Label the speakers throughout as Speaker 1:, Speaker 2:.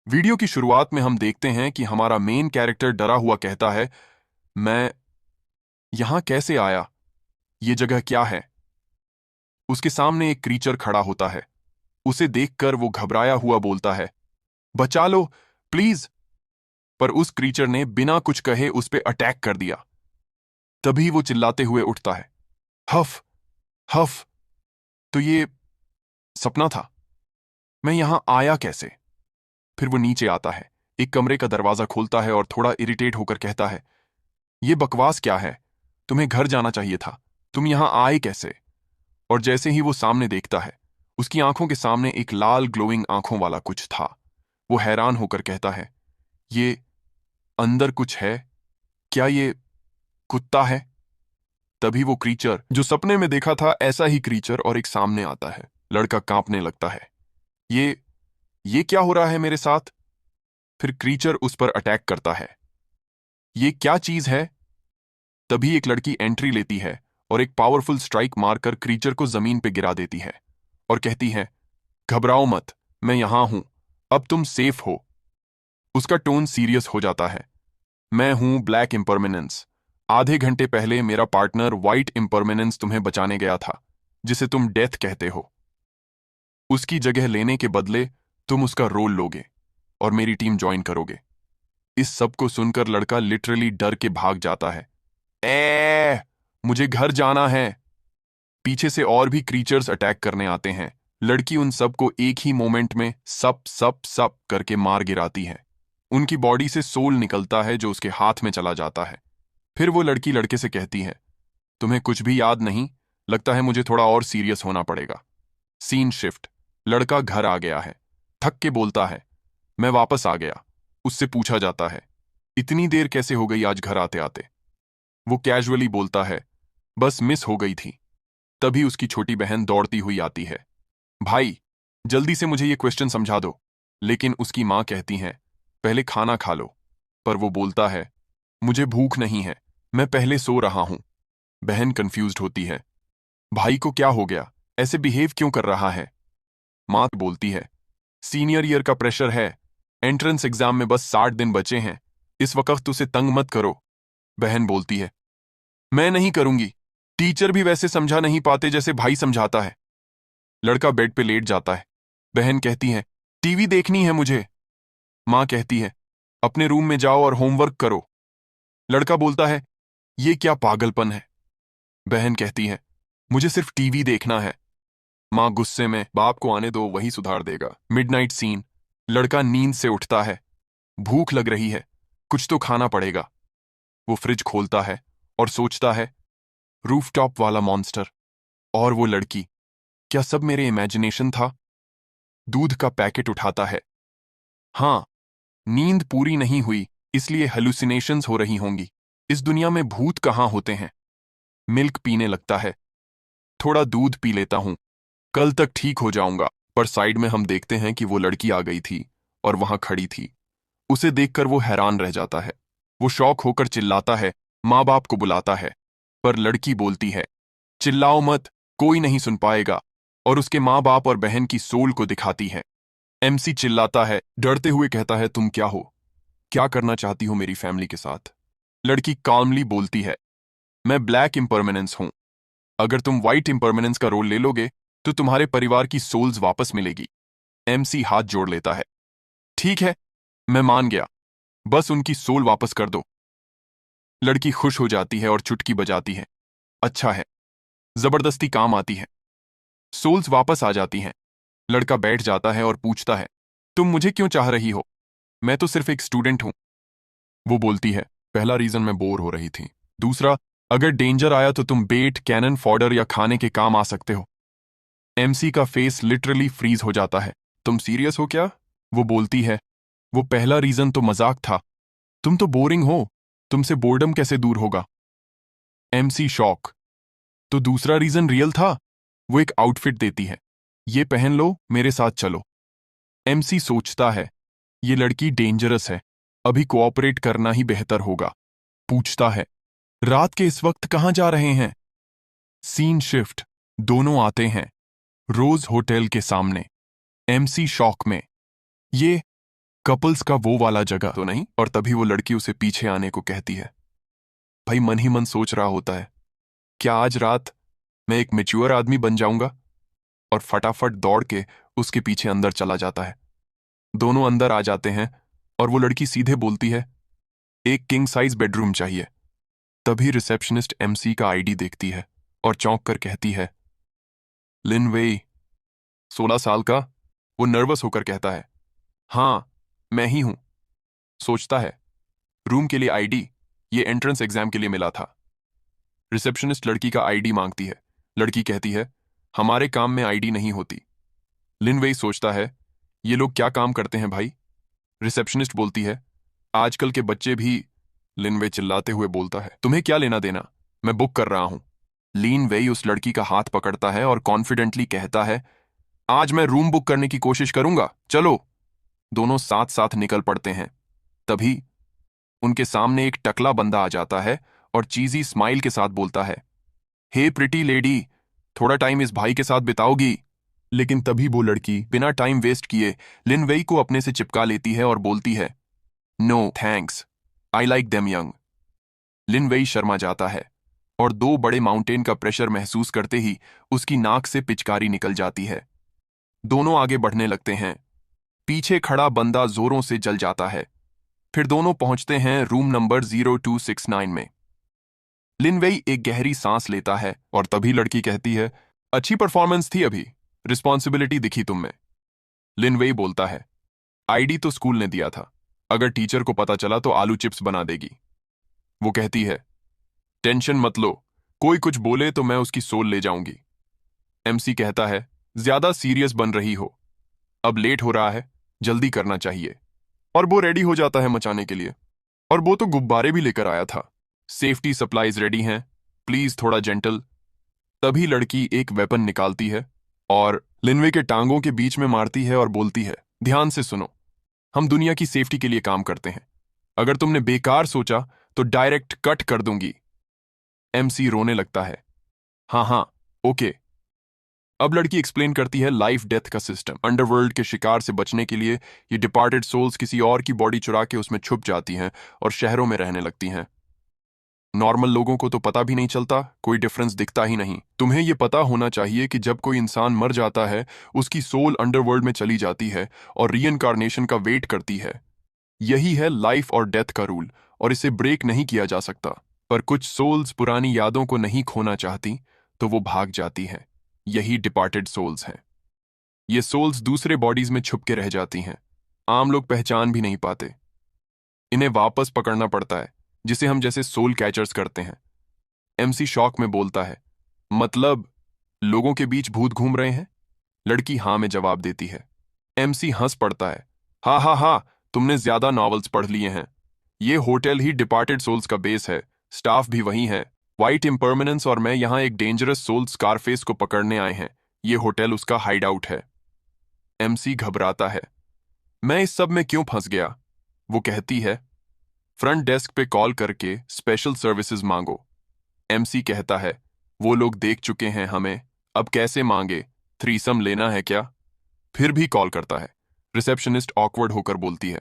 Speaker 1: Video की शुरुआत में हम देखते हैं कि हमारा मेन कैरेक्टर डरा हुआ कहता है, मैं यहां कैसे आया? ये जगह क्या है? उसके सामने एक क्रीचर खड़ा होता है। उसे देखकर वो घबराया हुआ बोलता है, बचा लो प्लीज। पर उस क्रीचर ने बिना कुछ कहे उस पे अटैक कर दिया। तभी वो चिल्लाते हुए उठता है, हफ हफ। तो ये सपना था? मैं यहां आया कैसे? फिर वो नीचे आता है, एक कमरे का दरवाजा खोलता है और थोड़ा इरिटेट होकर कहता है, ये बकवास क्या है? तुम्हें घर जाना चाहिए था। तुम यहां आए कैसे? और जैसे ही वो सामने देखता है, उसकी आंखों के सामने एक लाल ग्लोइंग आंखों वाला कुछ था। वो हैरान होकर कहता है, ये अंदर कुछ है? क्या ये कुत्ता है? तभी वो क्रीचर जो सपने में देखा था, ऐसा ही क्रीचर और एक सामने आता है। लड़का कांपने लगता है। ये क्या हो रहा है मेरे साथ? फिर क्रीचर उस पर अटैक करता है। ये क्या चीज है? तभी एक लड़की एंट्री लेती है और एक पावरफुल स्ट्राइक मारकर क्रीचर को जमीन पे गिरा देती है और कहती है, घबराओ मत, मैं यहां हूं, अब तुम सेफ हो। उसका टोन सीरियस हो जाता है। मैं हूं ब्लैक इम्परमानेंस। आधे घंटे पहले मेरा पार्टनर व्हाइट इम्परमानेंस तुम्हें बचाने गया था, जिसे तुम डेथ कहते हो। उसकी जगह लेने के बदले तुम उसका रोल लोगे और मेरी टीम ज्वाइन करोगे। इस सब को सुनकर लड़का लिटरली डर के भाग जाता है। मुझे घर जाना है। पीछे से और भी क्रीचर्स अटैक करने आते हैं। लड़की उन सबको एक ही मोमेंट में सप सप सप करके मार गिराती है। उनकी बॉडी से सोल निकलता है जो उसके हाथ में चला जाता है। फिर वो लड़की लड़के से कहती है, तुम्हें कुछ भी याद नहीं? लगता है मुझे थोड़ा और सीरियस होना पड़ेगा। Scene shift. लड़का घर आ गया है। थक के बोलता है, मैं वापस आ गया। उससे पूछा जाता है, इतनी देर कैसे हो गई आज घर आते आते? वो कैजुअली बोलता है, बस मिस हो गई थी। तभी उसकी छोटी बहन दौड़ती हुई आती है, भाई जल्दी से मुझे ये क्वेश्चन समझा दो। लेकिन उसकी मां कहती है, पहले खाना खा लो। पर वो बोलता है, मुझे भूख नहीं है, मैं पहले सो रहा हूं। बहन कंफ्यूज्ड होती है, भाई को क्या हो गया, ऐसे बिहेव क्यों कर रहा है? मां बोलती है, सीनियर ईयर का प्रेशर है, एंट्रेंस एग्जाम में बस 60 दिन बचे हैं, इस वक्त उसे तंग मत करो। बहन बोलती है, मैं नहीं करूंगी, टीचर भी वैसे समझा नहीं पाते जैसे भाई समझाता है। लड़का बेड पे लेट जाता है। बहन कहती है, टीवी देखनी है मुझे। मां कहती है, अपने रूम में जाओ और होमवर्क करो। लड़का बोलता है, ये क्या पागलपन है? बहन कहती है, मुझे सिर्फ टीवी देखना है। मां गुस्से में, बाप को आने दो, वही सुधार देगा। Midnight scene. लड़का नींद से उठता है। भूख लग रही है, कुछ तो खाना पड़ेगा। वो फ्रिज खोलता है और सोचता है, रूफटॉप वाला मॉन्स्टर और वो लड़की, क्या सब मेरे इमेजिनेशन था? दूध का पैकेट उठाता है। हाँ, नींद पूरी नहीं हुई, इसलिए हेलुसिनेशंस हो रही होंगी। इस दुनिया में भूत कहाँ होते हैं? मिल्क पीने लगता है। थोड़ा दूध पी लेता हूं, कल तक ठीक हो जाऊंगा। पर साइड में हम देखते हैं कि वो लड़की आ गई थी और वहां खड़ी थी। उसे देखकर वो हैरान रह जाता है। वो शॉक होकर चिल्लाता है, माँ बाप को बुलाता है। पर लड़की बोलती है, चिल्लाओ मत, कोई नहीं सुन पाएगा। और उसके माँ बाप और बहन की सोल को दिखाती है। एमसी चिल्लाता है, डरते हुए कहता है, तुम क्या हो? क्या करना चाहती हो मेरी फैमिली के साथ? लड़की काल्मली बोलती है, मैं ब्लैक इम्परमानेंस हूं। अगर तुम व्हाइट इम्परमानेंस का रोल ले लोगे तो तुम्हारे परिवार की सोल्स वापस मिलेगी। एमसी हाथ जोड़ लेता है, ठीक है, मैं मान गया, बस उनकी सोल वापस कर दो। लड़की खुश हो जाती है और चुटकी बजाती है, अच्छा है। जबरदस्ती काम आती है। सोल्स वापस आ जाती हैं। लड़का बैठ जाता है और पूछता है, तुम मुझे क्यों चाह रही हो? मैं तो सिर्फ एक स्टूडेंट हूं। वो बोलती है, पहला रीजन मैं बोर हो रही थी। दूसरा, अगर डेंजर आया तो तुम बेट, कैनन, फॉडर या खाने के काम आ सकते हो। एमसी का फेस लिटरली फ्रीज हो जाता है, तुम सीरियस हो क्या? वो बोलती है, वो पहला रीजन तो मजाक था। तुम तो बोरिंग हो, तुमसे बोर्डम कैसे दूर होगा? एमसी शॉक, तो दूसरा रीजन रियल था? वो एक आउटफिट देती है, ये पहन लो, मेरे साथ चलो। एमसी सोचता है, ये लड़की डेंजरस है, अभी कोऑपरेट करना ही बेहतर होगा। पूछता है, रात के इस वक्त कहां जा रहे हैं? Scene shift. दोनों आते हैं रोज होटल के सामने। एमसी शॉक में, ये कपल्स का वो वाला जगह तो नहीं? और तभी वो लड़की उसे पीछे आने को कहती है। भाई मन ही मन सोच रहा होता है, क्या आज रात मैं एक मैच्योर आदमी बन जाऊंगा? और फटाफट दौड़ के उसके पीछे अंदर चला जाता है। दोनों अंदर आ जाते हैं और वो लड़की सीधे बोलती है, एक किंग साइज बेडरूम चाहिए। तभी रिसेप्शनिस्ट एमसी का आईडी देखती है और चौंक कर कहती है, लिन वेई, 16 साल का। वो नर्वस होकर कहता है, हाँ मैं ही हूं। सोचता है, रूम के लिए आईडी, ये एंट्रेंस एग्जाम के लिए मिला था। रिसेप्शनिस्ट लड़की का आईडी मांगती है। लड़की कहती है, हमारे काम में आईडी नहीं होती। लिन वेई सोचता है, ये लोग क्या काम करते हैं भाई? रिसेप्शनिस्ट बोलती है, आजकल के बच्चे भी। लिन वेई चिल्लाते हुए बोलता है, तुम्हें क्या लेना देना, मैं बुक कर रहा हूं। लिन वेई उस लड़की का हाथ पकड़ता है और कॉन्फिडेंटली कहता है, आज मैं रूम बुक करने की कोशिश करूंगा, चलो। दोनों साथ साथ निकल पड़ते हैं। तभी उनके सामने एक टकला बंदा आ जाता है और चीजी स्माइल के साथ बोलता है, हे प्रिटी लेडी, थोड़ा टाइम इस भाई के साथ बिताओगी? लेकिन तभी वो लड़की बिना टाइम वेस्ट किए लिन वेई को अपने से चिपका लेती है और बोलती है, no thanks, I like them young. Lin Wei शर्मा जाता है और दो बड़े माउंटेन का प्रेशर महसूस करते ही उसकी नाक से पिचकारी निकल जाती है। दोनों आगे बढ़ने लगते हैं। पीछे खड़ा बंदा जोरों से जल जाता है। फिर दोनों पहुंचते हैं रूम नंबर 0269 में। लिन वेई एक गहरी सांस लेता है और तभी लड़की कहती है, अच्छी परफॉर्मेंस थी अभी, रिस्पॉन्सिबिलिटी दिखी तुम में। लिन वेई बोलता है, आईडी तो स्कूल ने दिया था, अगर टीचर को पता चला तो आलू चिप्स बना देगी। वो कहती है, टेंशन मत लो, कोई कुछ बोले तो मैं उसकी सोल ले जाऊंगी। एमसी कहता है, ज्यादा सीरियस बन रही हो, अब लेट हो रहा है, जल्दी करना चाहिए। और वो रेडी हो जाता है मचाने के लिए। और वो तो गुब्बारे भी लेकर आया था। सेफ्टी सप्लाईज रेडी हैं, प्लीज थोड़ा जेंटल। तभी लड़की एक वेपन निकालती है और लिनवे के टांगों के बीच में मारती है और बोलती है, ध्यान से सुनो, हम दुनिया की सेफ्टी के लिए काम करते हैं, अगर तुमने बेकार सोचा तो डायरेक्ट कट कर दूंगी। एमसी रोने लगता है, हाँ हाँ ओके। अब लड़की एक्सप्लेन करती है लाइफ डेथ का सिस्टम। अंडरवर्ल्ड के शिकार से बचने के लिए ये डिपार्टेड सोल्स किसी और की बॉडी चुरा के उसमें छुप जाती हैं और शहरों में रहने लगती हैं। नॉर्मल लोगों को तो पता भी नहीं चलता, कोई डिफरेंस दिखता ही नहीं। तुम्हें यह पता होना चाहिए कि जब कोई इंसान मर जाता है उसकी सोल अंडरवर्ल्ड में चली जाती है और रीइंकार्नेशन का वेट करती है। यही है लाइफ और डेथ का रूल और इसे ब्रेक नहीं किया जा सकता। पर कुछ सोल्स पुरानी यादों को नहीं खोना चाहती तो वो भाग जाती हैं। यही डिपार्टेड सोल्स हैं। ये सोल्स दूसरे बॉडीज में छुप के रह जाती हैं, आम लोग पहचान भी नहीं पाते। इन्हें वापस पकड़ना पड़ता है, जिसे हम जैसे सोल कैचर्स करते हैं। एमसी शॉक में बोलता है, मतलब लोगों के बीच भूत घूम रहे हैं? लड़की हाँ में जवाब देती है। एमसी हंस पड़ता है, हा हा हा, तुमने ज्यादा नॉवेल्स पढ़ लिए हैं। ये होटल ही डिपार्टेड सोल्स का बेस है, स्टाफ भी वही है। व्हाइट इम्परमानेंस और मैं यहाँ एक डेंजरस सोल स्कारफेस को पकड़ने आए हैं। ये होटल उसका हाइड आउट है। एमसी घबराता है, मैं इस सब में क्यों फंस गया? वो कहती है, फ्रंट डेस्क पे कॉल करके स्पेशल सर्विसेज मांगो। एमसी कहता है, वो लोग देख चुके हैं हमें, अब कैसे मांगे? थ्रीसम लेना है क्या? फिर भी कॉल करता है। रिसेप्शनिस्ट ऑकवर्ड होकर बोलती है,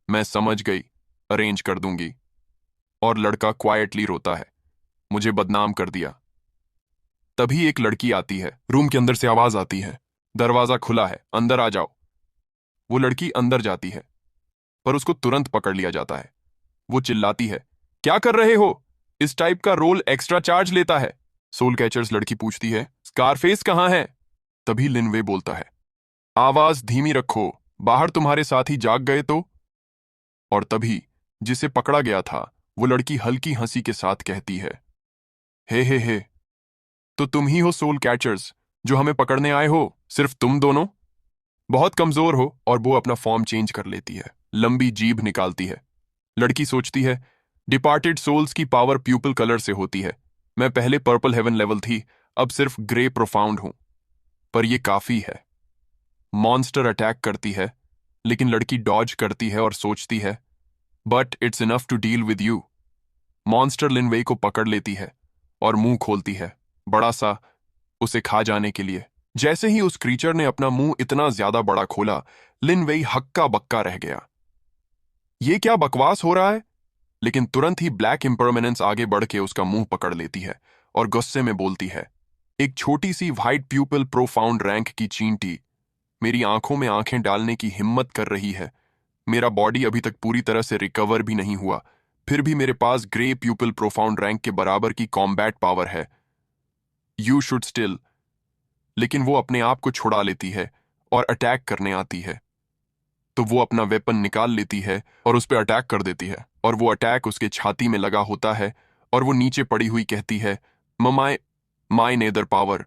Speaker 1: मैं समझ गई, अरेंज कर दूंगी। और लड़का क्वाइटली रोता है, मुझे बदनाम कर दिया। तभी एक लड़की आती है। रूम के अंदर से आवाज आती है, दरवाजा खुला है, अंदर आ जाओ। वो लड़की अंदर जाती है पर उसको तुरंत पकड़ लिया जाता है। वो चिल्लाती है, क्या कर रहे हो? इस टाइप का रोल एक्स्ट्रा चार्ज लेता है। सोल कैचर्स लड़की पूछती है, स्कारफेस कहाँ है? तभी लिनवे बोलता है, आवाज धीमी रखो, बाहर तुम्हारे साथी जाग गए तो। और तभी जिसे पकड़ा गया था वो लड़की हल्की हंसी के साथ कहती है, हे, तो तुम ही हो सोल कैचर्स जो हमें पकड़ने आए हो? सिर्फ तुम दोनों? बहुत कमजोर हो। और वो अपना फॉर्म चेंज कर लेती है, लंबी जीभ निकालती है। लड़की सोचती है, डिपार्टेड सोल्स की पावर प्यूपल कलर से होती है। मैं पहले पर्पल हेवन लेवल थी, अब सिर्फ ग्रे प्रोफाउंड हूं। पर यह काफी है। मॉन्स्टर अटैक करती है लेकिन लड़की डॉज करती है और सोचती है, but it's enough to deal with you. Monster Lin Wei को पकड़ लेती है और मुंह खोलती है, बड़ा सा, उसे खा जाने के लिए। जैसे ही उस क्रीचर ने अपना मुंह इतना ज्यादा बड़ा खोला, लिनवेई हक्का बक्का रह गया। ये क्या बकवास हो रहा है? लेकिन तुरंत ही ब्लैक इम्परमानेंस आगे बढ़ के उसका मुंह पकड़ लेती है और गुस्से में बोलती है, एक छोटी सी व्हाइट प्यूपल प्रोफाउंड रैंक की चींटी मेरी आंखों में आंखें डालने की हिम्मत कर रही है। मेरा बॉडी अभी तक पूरी तरह से रिकवर भी नहीं हुआ, फिर भी मेरे पास ग्रे प्यूपल प्रोफाउंड रैंक के बराबर की कॉम्बैट पावर है। You should still. लेकिन वो अपने आप को छुड़ा लेती है और अटैक करने आती है, तो वो अपना वेपन निकाल लेती है और उस पर अटैक कर देती है, और वो अटैक उसके छाती में लगा होता है और वो नीचे पड़ी हुई कहती है, ममाय माय नेदर पावर।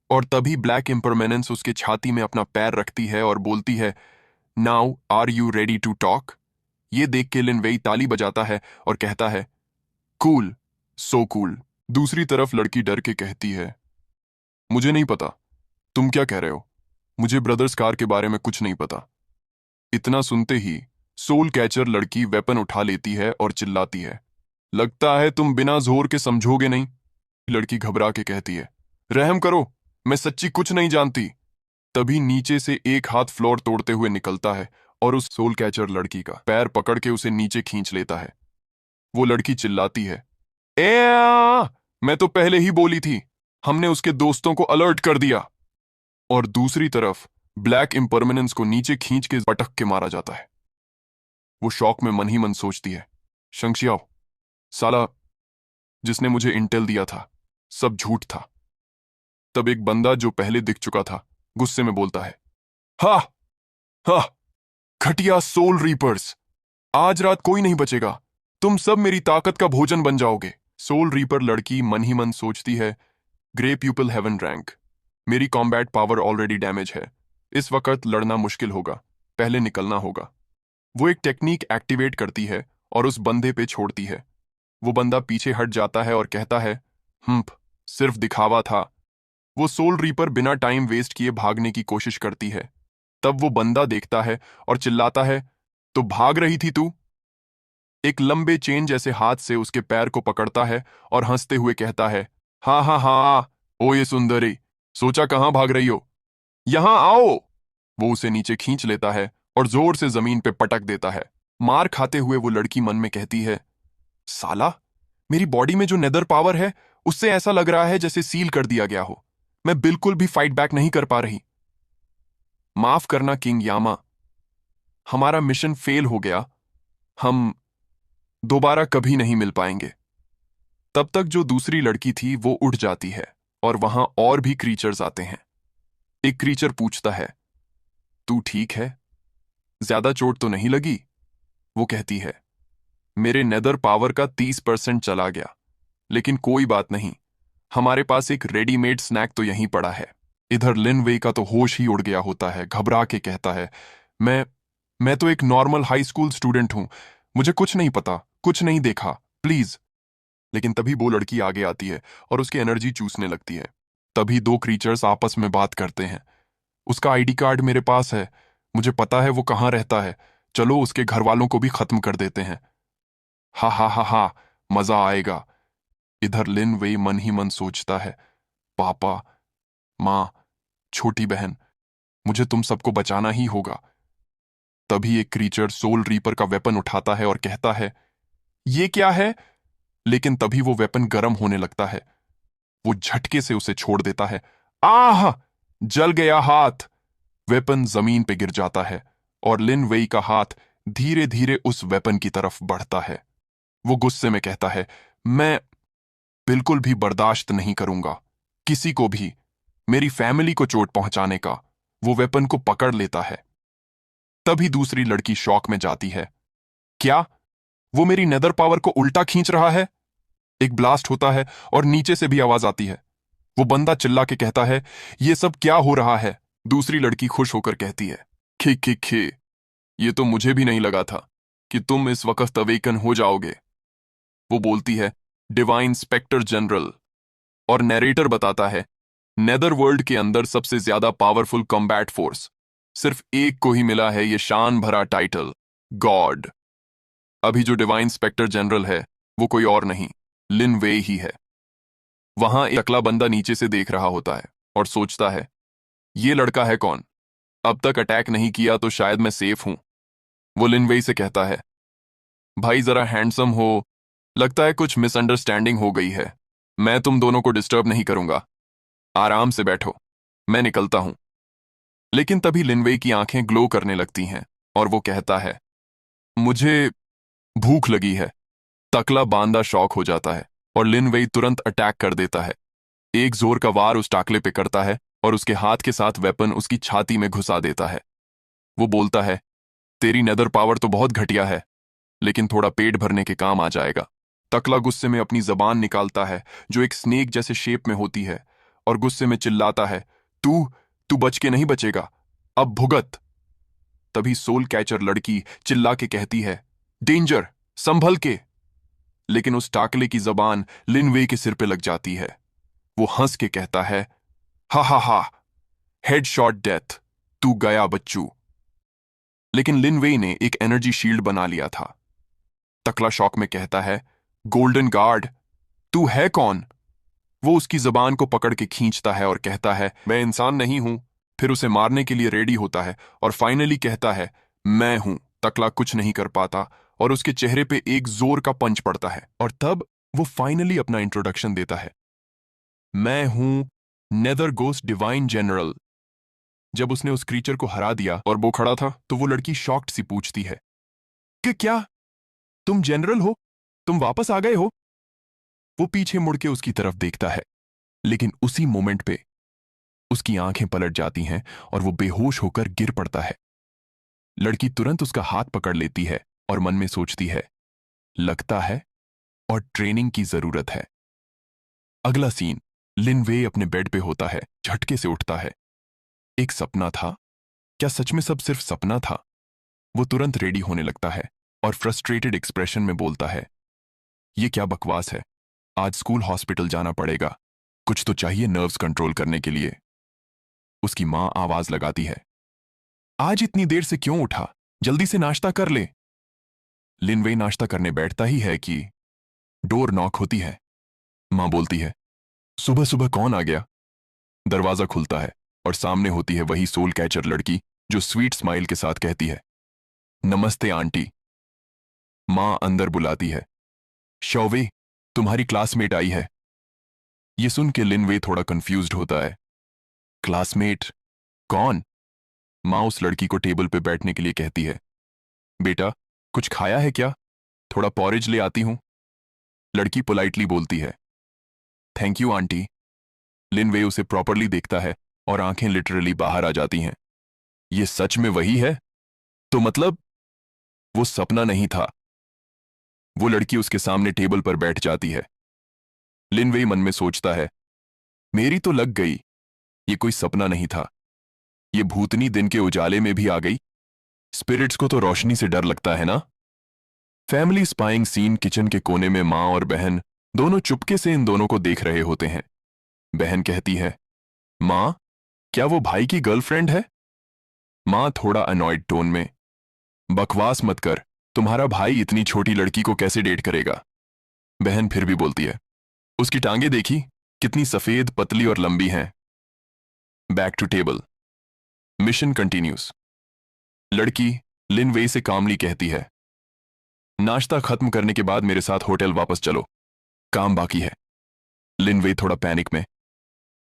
Speaker 1: और तभी ब्लैक इम्परमानेंस उसके छाती में अपना पैर रखती है और बोलती है, now are you ready to talk? ये देख के लिन वेई ताली बजाता है और कहता है, कूल, सो कूल। दूसरी तरफ लड़की डर के कहती है, मुझे नहीं पता तुम क्या कह रहे हो, मुझे ब्रदर्स कार के बारे में कुछ नहीं पता। इतना सुनते ही सोल कैचर लड़की वेपन उठा लेती है और चिल्लाती है, लगता है तुम बिना जोर के समझोगे नहीं। लड़की घबरा के कहती है, रहम करो, मैं सच्ची कुछ नहीं जानती। तभी नीचे से एक हाथ फ्लोर तोड़ते हुए निकलता है और उस सोल कैचर लड़की का पैर पकड़ के उसे नीचे खींच लेता है। वो लड़की चिल्लाती है, मैं तो पहले ही बोली थी, हमने उसके दोस्तों को अलर्ट कर दिया। और दूसरी तरफ ब्लैक इम्परमानेंस को नीचे खींच के पटक के मारा जाता है। वो शौक में मन ही मन सोचती है, शंक्शियाओ, साला जिसने मुझे इंटेल दिया था सब झूठ था। तब एक बंदा जो पहले दिख चुका था गुस्से में बोलता है, हा हा, घटिया सोल रीपर्स, आज रात कोई नहीं बचेगा, तुम सब मेरी ताकत का भोजन बन जाओगे। सोल रीपर लड़की मन ही मन सोचती है, ग्रे प्यूपल हेवन रैंक, मेरी कॉम्बैट पावर ऑलरेडी डैमेज है, इस वक्त लड़ना मुश्किल होगा, पहले निकलना होगा। वो एक टेक्निक एक्टिवेट करती है और उस बंदे पे छोड़ती है। वो बंदा पीछे हट जाता है और कहता है, सिर्फ दिखावा था। वो सोल रीपर बिना टाइम वेस्ट किए भागने की कोशिश करती है। तब वो बंदा देखता है और चिल्लाता है, तो भाग रही थी तू? एक लंबे चेन जैसे हाथ से उसके पैर को पकड़ता है और हंसते हुए कहता है, हाँ हाँ हाँ, ओ ये सुंदरी, सोचा कहां भाग रही हो, यहां आओ। वो उसे नीचे खींच लेता है और जोर से जमीन पे पटक देता है। मार खाते हुए वो लड़की मन में कहती है, साला, मेरी बॉडी में जो नेदर पावर है उससे ऐसा लग रहा है जैसे सील कर दिया गया हो, मैं बिल्कुल भी फाइट बैक नहीं कर पा रही। माफ करना किंग यामा, हमारा मिशन फेल हो गया, हम दोबारा कभी नहीं मिल पाएंगे। तब तक जो दूसरी लड़की थी वो उठ जाती है और वहां और भी क्रीचर्स आते हैं। एक क्रीचर पूछता है, तू ठीक है, ज्यादा चोट तो नहीं लगी? वो कहती है, मेरे नेदर पावर का 30% चला गया, लेकिन कोई बात नहीं, हमारे पास एक रेडीमेड स्नैक तो यहीं पड़ा है। इधर लिन वेई का तो होश ही उड़ गया होता है, घबरा के कहता है, मैं तो एक नॉर्मल हाई स्कूल स्टूडेंट हूं, मुझे कुछ नहीं पता, कुछ नहीं देखा, प्लीज। लेकिन तभी वो लड़की आगे आती है और उसकी एनर्जी चूसने लगती है। तभी दो क्रीचर्स आपस में बात करते हैं, उसका आईडी कार्ड मेरे पास है, मुझे पता है वो कहाँ रहता है, चलो उसके घर वालों को भी खत्म कर देते हैं। हा हा हा हा, मजा आएगा। इधर लिन वेई मन ही मन सोचता है, पापा, माँ, छोटी बहन, मुझे तुम सबको बचाना ही होगा। तभी एक क्रीचर सोल रीपर का वेपन उठाता है और कहता है, ये क्या है? लेकिन तभी वो वेपन गर्म होने लगता है। वो झटके से उसे छोड़ देता है। आह, जल गया हाथ। वेपन जमीन पे गिर जाता है और लिन वेई का हाथ धीरे धीरे उस वेपन की तरफ बढ़ता है। वो गुस्से में कहता है, मैं बिल्कुल भी बर्दाश्त नहीं करूंगा किसी को भी मेरी फैमिली को चोट पहुंचाने का। वो वेपन को पकड़ लेता है। तभी दूसरी लड़की शॉक में जाती है, क्या वो मेरी नेदर पावर को उल्टा खींच रहा है? एक ब्लास्ट होता है और नीचे से भी आवाज आती है। वो बंदा चिल्ला के कहता है, ये सब क्या हो रहा है? दूसरी लड़की खुश होकर कहती है, खे खे खे, ये तो मुझे भी नहीं लगा था कि तुम इस वक्त अवेकन हो जाओगे। वो बोलती है, डिवाइन स्पेक्टर जनरल। और नैरेटर बताता है, नेदर वर्ल्ड के अंदर सबसे ज्यादा पावरफुल कॉम्बैट फोर्स सिर्फ एक को ही मिला है, ये शान भरा टाइटल, गॉड। अभी जो डिवाइन स्पेक्टर जनरल है वो कोई और नहीं, लिन वेई ही है। वहां एक टकला बंदा नीचे से देख रहा होता है और सोचता है, ये लड़का है कौन? अब तक अटैक नहीं किया तो शायद मैं सेफ हूं। वो लिन वेई से कहता है, भाई जरा हैंडसम हो। लगता है कुछ मिसअंडरस्टैंडिंग हो गई है। मैं तुम दोनों को डिस्टर्ब नहीं करूंगा। आराम से बैठो। मैं निकलता हूं। लेकिन तभी लिनवेई की आंखें ग्लो करने लगती हैं और वो कहता है, मुझे भूख लगी है। तकला बांदा शॉक हो जाता है और लिनवेई तुरंत अटैक कर देता है। एक जोर का वार उस टाकले पे करता है और उसके हाथ के साथ वेपन उसकी छाती में घुसा देता है। वो बोलता है, तेरी नेदर पावर तो बहुत घटिया है, लेकिन थोड़ा पेट भरने के काम आ जाएगा। तकला गुस्से में अपनी जबान निकालता है जो एक स्नेक जैसे शेप में होती है और गुस्से में चिल्लाता है, तू तू बच के नहीं बचेगा, अब भुगत। तभी सोल कैचर लड़की चिल्ला के कहती है, डेंजर, संभल के। लेकिन उस टाकले की जबान लिनवे के सिर पे लग जाती है। वो हंस के कहता है, हा हा हा, हेड शॉट डेथ, तू गया बच्चू। लेकिन लिनवे ने एक एनर्जी शील्ड बना लिया था। तकला शौक में कहता है, गोल्डन गार्ड, तू है कौन? वो उसकी जबान को पकड़ के खींचता है और कहता है, मैं इंसान नहीं हूं। फिर उसे मारने के लिए रेडी होता है और फाइनली कहता है, मैं हूं। तकला कुछ नहीं कर पाता और उसके चेहरे पे एक जोर का पंच पड़ता है और तब वो फाइनली अपना इंट्रोडक्शन देता है, मैं हूं नेदर गोस्ट डिवाइन जनरल। जब उसने उस क्रीचर को हरा दिया और वो खड़ा था तो वो लड़की शॉक्ड सी पूछती है कि क्या तुम जनरल हो? तुम वापस आ गए हो? वो पीछे मुड़ के उसकी तरफ देखता है, लेकिन उसी मोमेंट पे उसकी आंखें पलट जाती हैं और वो बेहोश होकर गिर पड़ता है। लड़की तुरंत उसका हाथ पकड़ लेती है और मन में सोचती है, लगता है और ट्रेनिंग की जरूरत है। अगला सीन, लिन वे अपने बेड पे होता है, झटके से उठता है। एक सपना था? क्या सच में सब सिर्फ सपना था? वो तुरंत रेडी होने लगता है और फ्रस्ट्रेटेड एक्सप्रेशन में बोलता है, ये क्या बकवास है, आज स्कूल हॉस्पिटल जाना पड़ेगा, कुछ तो चाहिए नर्व्स कंट्रोल करने के लिए। उसकी मां आवाज लगाती है, आज इतनी देर से क्यों उठा, जल्दी से नाश्ता कर ले। लिनवे नाश्ता करने बैठता ही है कि डोर नॉक होती है। मां बोलती है, सुबह सुबह कौन आ गया? दरवाजा खुलता है और सामने होती है वही सोल कैचर लड़की जो स्वीट स्माइल के साथ कहती है, नमस्ते आंटी। मां अंदर बुलाती है, शौवे, तुम्हारी क्लासमेट आई है। ये सुन के लिनवे थोड़ा कंफ्यूज्ड होता है। क्लासमेट? कौन? मां उस लड़की को टेबल पे बैठने के लिए कहती है, बेटा कुछ खाया है क्या? थोड़ा पॉरेज ले आती हूं। लड़की पोलाइटली बोलती है, थैंक यू आंटी। लिनवे उसे प्रॉपरली देखता है और आंखें लिटरली बाहर आ जाती हैं। ये सच में वही है? तो मतलब वो सपना नहीं था। वो लड़की उसके सामने टेबल पर बैठ जाती है। लिनवे मन में सोचता है, मेरी तो लग गई, ये कोई सपना नहीं था। ये भूतनी दिन के उजाले में भी आ गई। स्पिरिट्स को तो रोशनी से डर लगता है ना। फैमिली स्पाइंग सीन, किचन के कोने में मां और बहन दोनों चुपके से इन दोनों को देख रहे होते हैं। बहन कहती है, मां, क्या वो भाई की गर्लफ्रेंड है? मां थोड़ा अनॉयड टोन में, बकवास मत कर, तुम्हारा भाई इतनी छोटी लड़की को कैसे डेट करेगा? बहन फिर भी बोलती है, उसकी टांगे देखी, कितनी सफेद, पतली और लंबी हैं। Back to table. Mission continues. लड़की लिनवे से कामली कहती है, नाश्ता खत्म करने के बाद मेरे साथ होटल वापस चलो, काम बाकी है। लिनवे थोड़ा पैनिक में,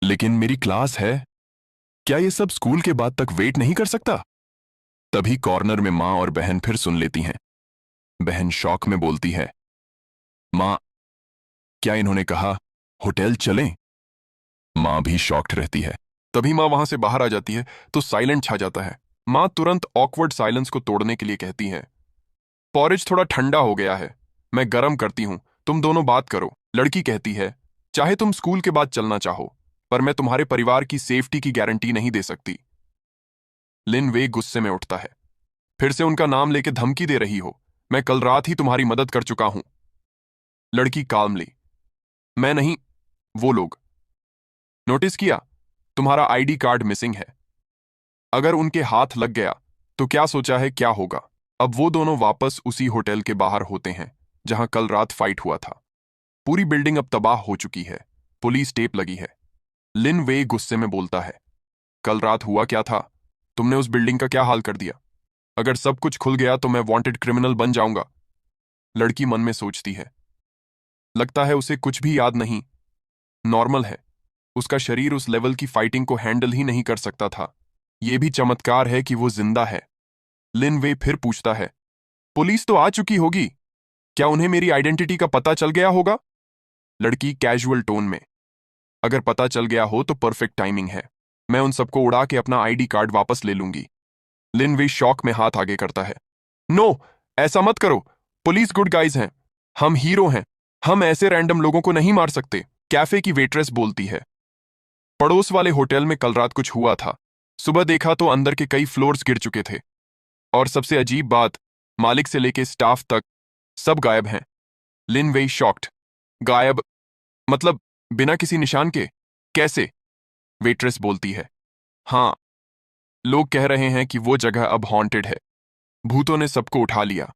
Speaker 1: लेकिन मेरी क्लास है, क्या ये सब स्कूल के बाद तक वेट नहीं कर सकता? तभी कॉर्नर में मां और बहन फिर सुन लेती हैं। बहन शॉक में बोलती है, मां, क्या इन्होंने कहा होटल चलें? मां भी शॉक्ड रहती है। तभी मां वहां से बाहर आ जाती है तो साइलेंट छा जाता है। मां तुरंत ऑकवर्ड साइलेंस को तोड़ने के लिए कहती है, पॉरेज थोड़ा ठंडा हो गया है, मैं गरम करती हूं, तुम दोनों बात करो। लड़की कहती है, चाहे तुम स्कूल के बाद चलना चाहो, पर मैं तुम्हारे परिवार की सेफ्टी की गारंटी नहीं दे सकती। लिन वे गुस्से में उठता है, फिर से उनका नाम लेके धमकी दे रही हो, मैं कल रात ही तुम्हारी मदद कर चुका हूं। लड़की काल्मली, मैं नहीं, वो लोग। नोटिस किया, तुम्हारा आईडी कार्ड मिसिंग है। अगर उनके हाथ लग गया तो क्या सोचा है क्या होगा? अब वो दोनों वापस उसी होटल के बाहर होते हैं जहां कल रात फाइट हुआ था। पूरी बिल्डिंग अब तबाह हो चुकी है, पुलिस टेप लगी है। लिन वे गुस्से में बोलता है, कल रात हुआ क्या था? तुमने उस बिल्डिंग का क्या हाल कर दिया? अगर सब कुछ खुल गया तो मैं वांटेड क्रिमिनल बन जाऊंगा। लड़की मन में सोचती है। लगता है उसे कुछ भी याद नहीं। नॉर्मल है। उसका शरीर उस लेवल की फाइटिंग को हैंडल ही नहीं कर सकता था। यह भी चमत्कार है कि वो जिंदा है। लिन वे फिर पूछता है, पुलिस तो आ चुकी होगी, क्या उन्हें मेरी आइडेंटिटी का पता चल गया होगा? लड़की कैजुअल टोन में, अगर पता चल गया हो तो परफेक्ट टाइमिंग है। मैं उन सबको उड़ा के अपना आईडी कार्ड वापस ले लूंगी। लिन वे शॉक में हाथ आगे करता है। नो, ऐसा मत करो। पुलिस गुड गाइज हैं। हम हीरो हैं। हम ऐसे रैंडम लोगों को नहीं मार सकते। कैफे की वेट्रेस बोलती है। पड़ोस वाले होटल में कल रात कुछ हुआ था। सुबह देखा तो अंदर के कई फ्लोर्स गिर चुके थे। और सबसे अजीब बात, मालिक से लेके स्टाफ तक सब गायब हैं। लिन वेई शॉक्ड। गायब? मतलब बिना किसी निशान के? कैसे? वेट्रेस बोलती है, हाँ, लोग कह रहे हैं कि वो जगह अब हॉन्टेड है। भूतों ने सबको उठा लिया।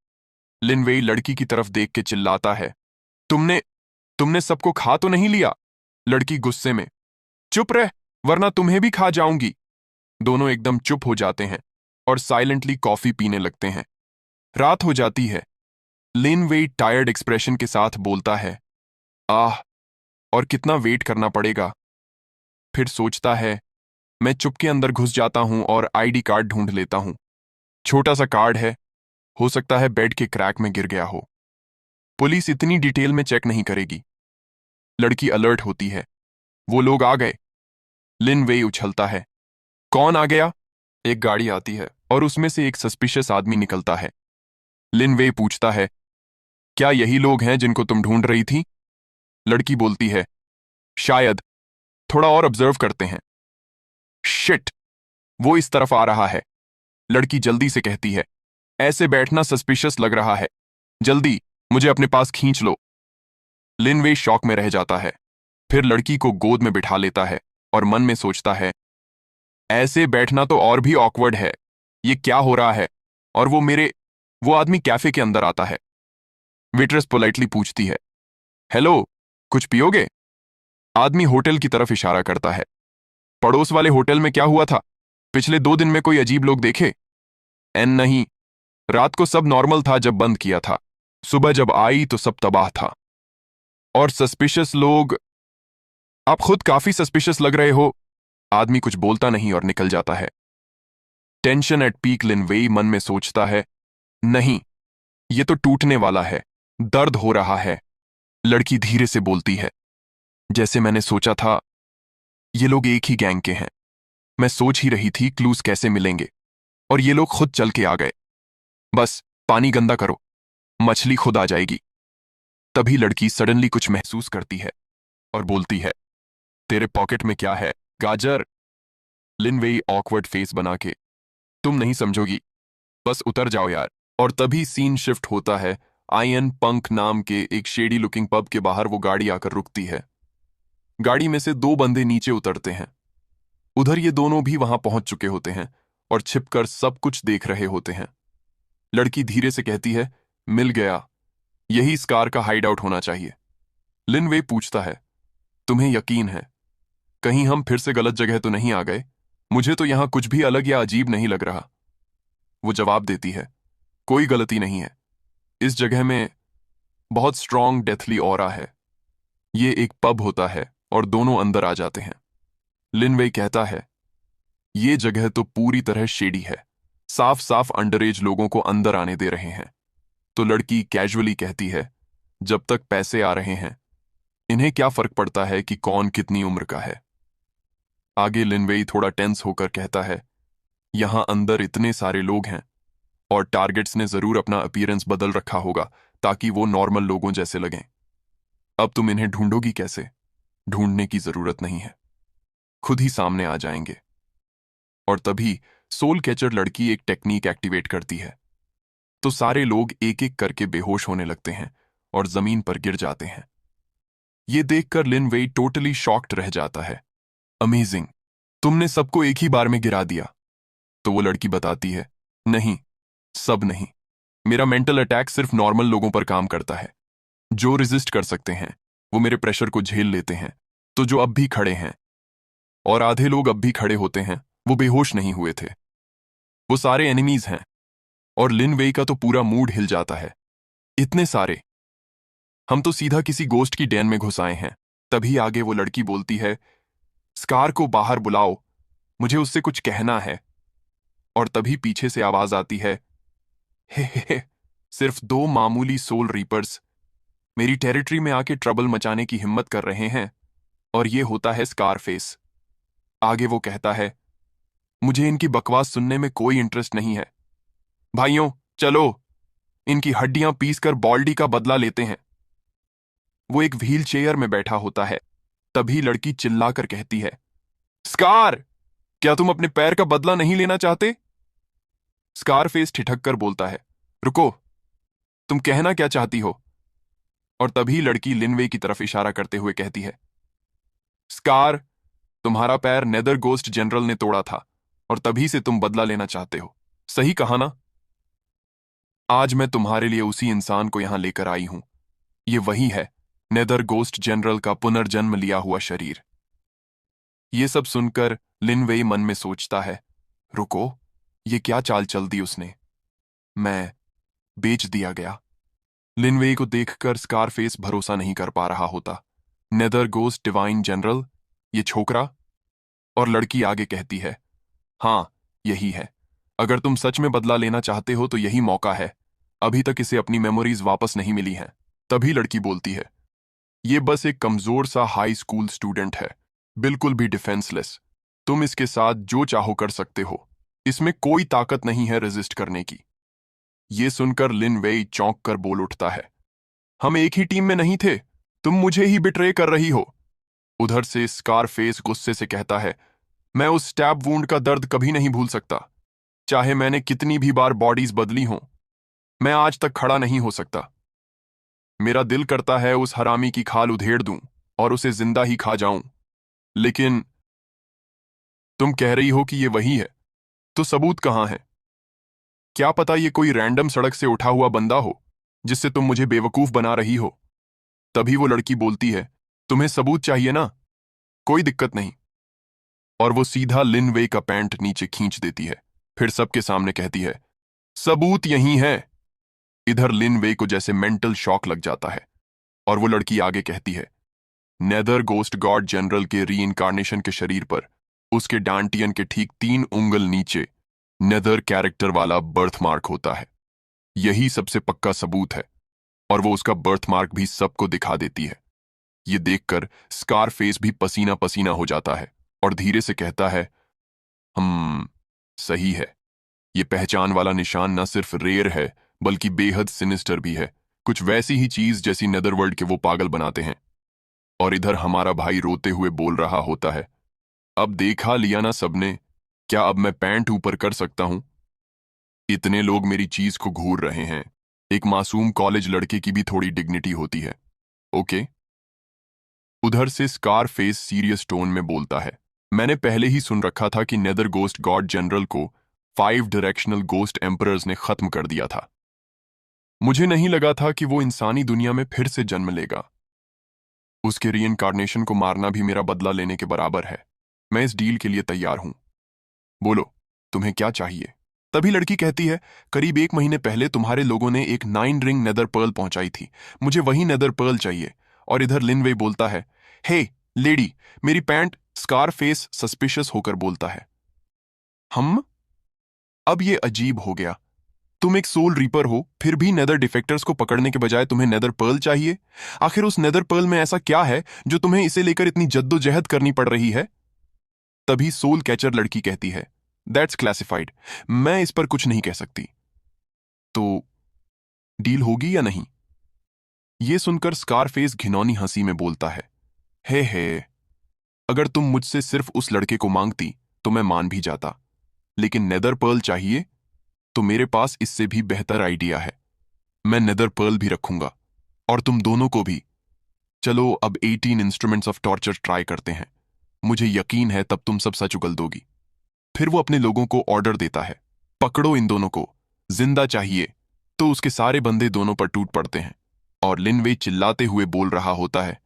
Speaker 1: लिन वेई लड़की की तरफ देख के चिल्लाता है, तुमने तुमने सबको खा तो नहीं लिया? लड़की गुस्से में, चुप रह, वरना तुम्हें भी खा जाऊंगी। दोनों एकदम चुप हो जाते हैं और साइलेंटली कॉफी पीने लगते हैं। रात हो जाती है। लिन वेई टायर्ड एक्सप्रेशन के साथ बोलता है, आह, और कितना वेट करना पड़ेगा। फिर सोचता है, मैं चुपके अंदर घुस जाता हूं और आईडी कार्ड ढूंढ लेता हूं। छोटा सा कार्ड है, हो सकता है बेड के क्रैक में गिर गया हो। पुलिस इतनी डिटेल में चेक नहीं करेगी। लड़की अलर्ट होती है, वो लोग आ गए। लिन वेई उछलता है, कौन आ गया? एक गाड़ी आती है और उसमें से एक सस्पिशियस आदमी निकलता है। लिन वेई पूछता है, क्या यही लोग हैं जिनको तुम ढूंढ रही थी? लड़की बोलती है, शायद, थोड़ा और ऑब्जर्व करते हैं। शिट, वो इस तरफ आ रहा है। लड़की जल्दी से कहती है, ऐसे बैठना सस्पिशियस लग रहा है। जल्दी मुझे अपने पास खींच लो। लिन वेई शॉक में रह जाता है। फिर लड़की को गोद में बिठा लेता है और मन में सोचता है, ऐसे बैठना तो और भी ऑकवर्ड है। ये क्या हो रहा है? और वो आदमी कैफे के अंदर आता है। वेट्रेस पोलाइटली पूछती है, हेलो, कुछ पियोगे? आदमी होटल की तरफ इशारा करता है। पड़ोस वाले होटल में क्या हुआ था? पिछले 2 दिन में कोई अजीब लोग देखे? नहीं, रात को सब नॉर्मल था जब बंद किया था। सुबह जब आई तो सब तबाह था। और सस्पिशियस लोग? आप खुद काफी सस्पिशियस लग रहे हो। आदमी कुछ बोलता नहीं और निकल जाता है। Tension at peak. लिन वेई मन में सोचता है, नहीं, ये तो टूटने वाला है। दर्द हो रहा है। लड़की धीरे से बोलती है, जैसे मैंने सोचा था, ये लोग एक ही गैंग के हैं। मैं सोच ही रही थी क्लूज कैसे मिलेंगे, और ये लोग खुद चल के आ गए। बस पानी गंदा करो, मछली खुद आ जाएगी। तभी लड़की सडनली कुछ महसूस करती है और बोलती है, तेरे पॉकेट में क्या है? गाजर। लिन वेई ऑकवर्ड फेस बना के, तुम नहीं समझोगी, बस उतर जाओ यार। और तभी सीन शिफ्ट होता है। आयन पंक नाम के एक शेडी लुकिंग पब के बाहर वो गाड़ी आकर रुकती है। गाड़ी में से 2 बंदे नीचे उतरते हैं। उधर ये दोनों भी वहां पहुंच चुके होते हैं और छिपकर सब कुछ देख रहे होते हैं। लड़की धीरे से कहती है, मिल गया, यही इस कार का हाइड आउट होना चाहिए। लिन वे पूछता है, तुम्हें यकीन है? कहीं हम फिर से गलत जगह तो नहीं आ गए? मुझे तो यहां कुछ भी अलग या अजीब नहीं लग रहा। वो जवाब देती है, कोई गलती नहीं है। इस जगह में बहुत स्ट्रॉन्ग डेथली ऑरा है। ये एक पब होता है और दोनों अंदर आ जाते हैं। लिन वे कहता है, ये जगह तो पूरी तरह शेडी है। साफ साफ अंडरएज लोगों को अंदर आने दे रहे हैं। तो लड़की कैजुअली कहती है, जब तक पैसे आ रहे हैं, इन्हें क्या फर्क पड़ता है कि कौन कितनी उम्र का है। आगे लिन वेई थोड़ा टेंस होकर कहता है, यहां अंदर इतने सारे लोग हैं और टारगेट्स ने जरूर अपना अपीयरेंस बदल रखा होगा ताकि वो नॉर्मल लोगों जैसे लगें। अब तुम इन्हें ढूंढोगी कैसे? ढूंढने की जरूरत नहीं है, खुद ही सामने आ जाएंगे। और तभी सोल कैचर लड़की एक टेक्निक एक्टिवेट करती है, तो सारे लोग एक एक करके बेहोश होने लगते हैं और जमीन पर गिर जाते हैं। ये देखकर लिन वेई टोटली शॉक्ड रह जाता है। अमेजिंग, तुमने सबको एक ही बार में गिरा दिया। तो वो लड़की बताती है, नहीं, सब नहीं। मेरा मेंटल अटैक सिर्फ नॉर्मल लोगों पर काम करता है। जो रेजिस्ट कर सकते हैं वो मेरे प्रेशर को झेल लेते हैं। तो जो अब भी खड़े हैं, और आधे लोग अब भी खड़े होते हैं, वो बेहोश नहीं हुए थे। वो सारे एनिमीज हैं। और लिन वेई का तो पूरा मूड हिल जाता है। इतने सारे। हम तो सीधा किसी गोस्ट की डेन में घुस आए हैं। तभी आगे वो लड़की बोलती है, स्कार को बाहर बुलाओ, मुझे उससे कुछ कहना है। और तभी पीछे से आवाज आती है, हे, सिर्फ दो मामूली सोल रीपर्स मेरी टेरिटरी में आके ट्रबल मचाने की हिम्मत कर रहे हैं। और ये होता है स्कारफेस। आगे वो कहता है, मुझे इनकी बकवास सुनने में कोई इंटरेस्ट नहीं है। भाइयों चलो, इनकी हड्डियां पीस कर बॉल्डी का बदला लेते हैं। वो एक व्हील चेयर में बैठा होता है। तभी लड़की चिल्लाकर कहती है, स्कार, क्या तुम अपने पैर का बदला नहीं लेना चाहते? स्कारफेस ठिठक कर बोलता है, रुको, तुम कहना क्या चाहती हो? और तभी लड़की लिनवे की तरफ इशारा करते हुए कहती है, स्कार, तुम्हारा पैर नेदर गोस्ट जनरल ने तोड़ा था और तभी से तुम बदला लेना चाहते हो। सही कहा ना? आज मैं तुम्हारे लिए उसी इंसान को यहां लेकर आई हूं। ये वही है, नेदर गोस्ट जनरल का पुनर्जन्म लिया हुआ शरीर। ये सब सुनकर लिनवेई मन में सोचता है, रुको, ये क्या चाल चल दी उसने? मैं बेच दिया गया। लिनवेई को देखकर स्कारफेस भरोसा नहीं कर पा रहा होता। नेदर गोस्ट डिवाइन जनरल, ये छोकरा? और लड़की आगे कहती है, हां, यही है। अगर तुम सच में बदला लेना चाहते हो तो यही मौका है। अभी तक इसे अपनी मेमोरीज वापस नहीं मिली हैं। तभी लड़की बोलती है, ये बस एक कमजोर सा हाई स्कूल स्टूडेंट है, बिल्कुल भी डिफेंसलेस। तुम इसके साथ जो चाहो कर सकते हो। इसमें कोई ताकत नहीं है रेजिस्ट करने की। ये सुनकर लिन वेई चौंक कर बोल उठता है, हम एक ही टीम में नहीं थे, तुम मुझे ही बिट्रे कर रही हो। उधर से स्कारफेस गुस्से से कहता है, मैं उस स्टैब वूंड का दर्द कभी नहीं भूल सकता। चाहे मैंने कितनी भी बार बॉडीज बदली हों, मैं आज तक खड़ा नहीं हो सकता। मेरा दिल करता है उस हरामी की खाल उधेड़ दूं और उसे जिंदा ही खा जाऊं। लेकिन तुम कह रही हो कि ये वही है, तो सबूत कहां है? क्या पता ये कोई रैंडम सड़क से उठा हुआ बंदा हो जिससे तुम मुझे बेवकूफ बना रही हो। तभी वो लड़की बोलती है, तुम्हें सबूत चाहिए ना? कोई दिक्कत नहीं। और वो सीधा लिन वे का पैंट नीचे खींच देती है। फिर सबके सामने कहती है, सबूत यही है। इधर लिन वे को जैसे मेंटल शॉक लग जाता है। और वो लड़की आगे कहती है, नेदर गोस्ट गॉड जनरल के रीइंकार्नेशन के शरीर पर उसके डांटियन के ठीक 3 उंगल नीचे नेदर कैरेक्टर वाला बर्थमार्क होता है। यही सबसे पक्का सबूत है। और वो उसका बर्थमार्क भी सबको दिखा देती है। ये देखकर स्कारफेस भी पसीना पसीना हो जाता है और धीरे से कहता है, सही है। ये पहचान वाला निशान न सिर्फ रेयर है बल्कि बेहद सिनिस्टर भी है। कुछ वैसी ही चीज जैसी नेदरवर्ल्ड के वो पागल बनाते हैं। और इधर हमारा भाई रोते हुए बोल रहा होता है, अब देखा लिया ना सबने, क्या अब मैं पैंट ऊपर कर सकता हूं? इतने लोग मेरी चीज को घूर रहे हैं। एक मासूम कॉलेज लड़के की भी थोड़ी डिग्निटी होती है, ओके? उधर से स्कारफेस सीरियस टोन में बोलता है, मैंने पहले ही सुन रखा था कि नेदर गोस्ट गॉड जनरल को 5 डायरेक्शनल गोस्ट एम्परर्स ने खत्म कर दिया था। मुझे नहीं लगा था कि वो इंसानी दुनिया में फिर से जन्म लेगा। उसके रीइंकार्नेशन को मारना भी मेरा बदला लेने के बराबर है। मैं इस डील के लिए तैयार हूं। बोलो, तुम्हें क्या चाहिए? तभी लड़की कहती है, करीब 1 महीने पहले तुम्हारे लोगों ने एक 9 रिंग नेदर पर्ल पहुंचाई थी। मुझे वही नेदर पर्ल चाहिए। और इधर लिनवे बोलता है, हे लेडी, मेरी पैंट। स्कारफेस सस्पिशियस होकर बोलता है, हम? अब ये अजीब हो गया। तुम एक सोल रीपर हो, फिर भी नेदर डिफेक्टर्स को पकड़ने के बजाय तुम्हें नेदर पर्ल चाहिए। आखिर उस नेदर पर्ल में ऐसा क्या है जो तुम्हें इसे लेकर इतनी जद्दोजहद करनी पड़ रही है? तभी सोल कैचर लड़की कहती है, दैट्स क्लासिफाइड, मैं इस पर कुछ नहीं कह सकती। तो डील होगी या नहीं? ये सुनकर स्कारफेस घिनौनी हंसी में बोलता है, हे, अगर तुम मुझसे सिर्फ उस लड़के को मांगती तो मैं मान भी जाता, लेकिन नेदर पर्ल चाहिए तो मेरे पास इससे भी बेहतर आइडिया है। मैं नेदर पर्ल भी रखूंगा और तुम दोनों को भी। चलो अब 18 इंस्ट्रूमेंट्स ऑफ टॉर्चर ट्राई करते हैं। मुझे यकीन है तब तुम सब सच उगल दोगी। फिर वो अपने लोगों को ऑर्डर देता है, पकड़ो इन दोनों को, जिंदा चाहिए। तो उसके सारे बंदे दोनों पर टूट पड़ते हैं और लिनवे चिल्लाते हुए बोल रहा होता है,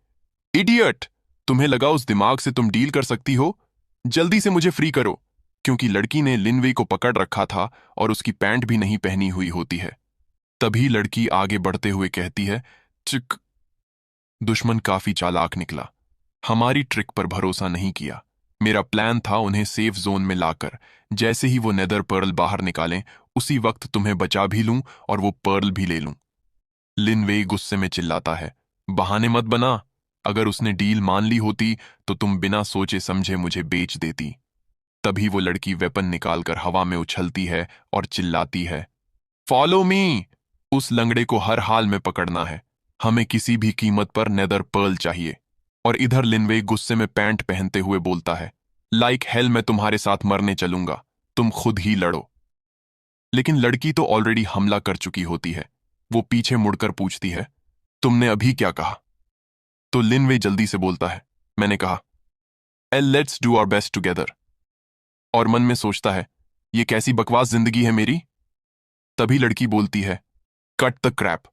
Speaker 1: इडियट, तुम्हें लगा उस दिमाग से तुम डील कर सकती हो? जल्दी से मुझे फ्री करो। क्योंकि लड़की ने लिनवे को पकड़ रखा था और उसकी पैंट भी नहीं पहनी हुई होती है। तभी लड़की आगे बढ़ते हुए कहती है, चिक। दुश्मन काफी चालाक निकला। हमारी ट्रिक पर भरोसा नहीं किया। मेरा प्लान था उन्हें सेफ जोन में लाकर जैसे ही वो नेदर पर्ल बाहर निकालें उसी वक्त तुम्हें बचा भी लूं और वो पर्ल भी ले लूं। लिन वेई गुस्से में चिल्लाता है, बहाने मत बना। अगर उसने डील मान ली होती तो तुम बिना सोचे समझे मुझे बेच देती। तभी वो लड़की वेपन निकालकर हवा में उछलती है और चिल्लाती है, फॉलो मी। उस लंगड़े को हर हाल में पकड़ना है। हमें किसी भी कीमत पर नेदर पर्ल चाहिए। और इधर लिनवे गुस्से में पैंट पहनते हुए बोलता है, लाइक हेल मैं तुम्हारे साथ मरने चलूंगा, तुम खुद ही लड़ो। लेकिन लड़की तो ऑलरेडी हमला कर चुकी होती है। वो पीछे मुड़कर पूछती है, तुमने अभी क्या कहा? तो लिनवे जल्दी से बोलता है, मैंने कहा, एल let's do our best together. और मन में सोचता है, ये कैसी बकवास जिंदगी है मेरी। तभी लड़की बोलती है, कट द क्रैप।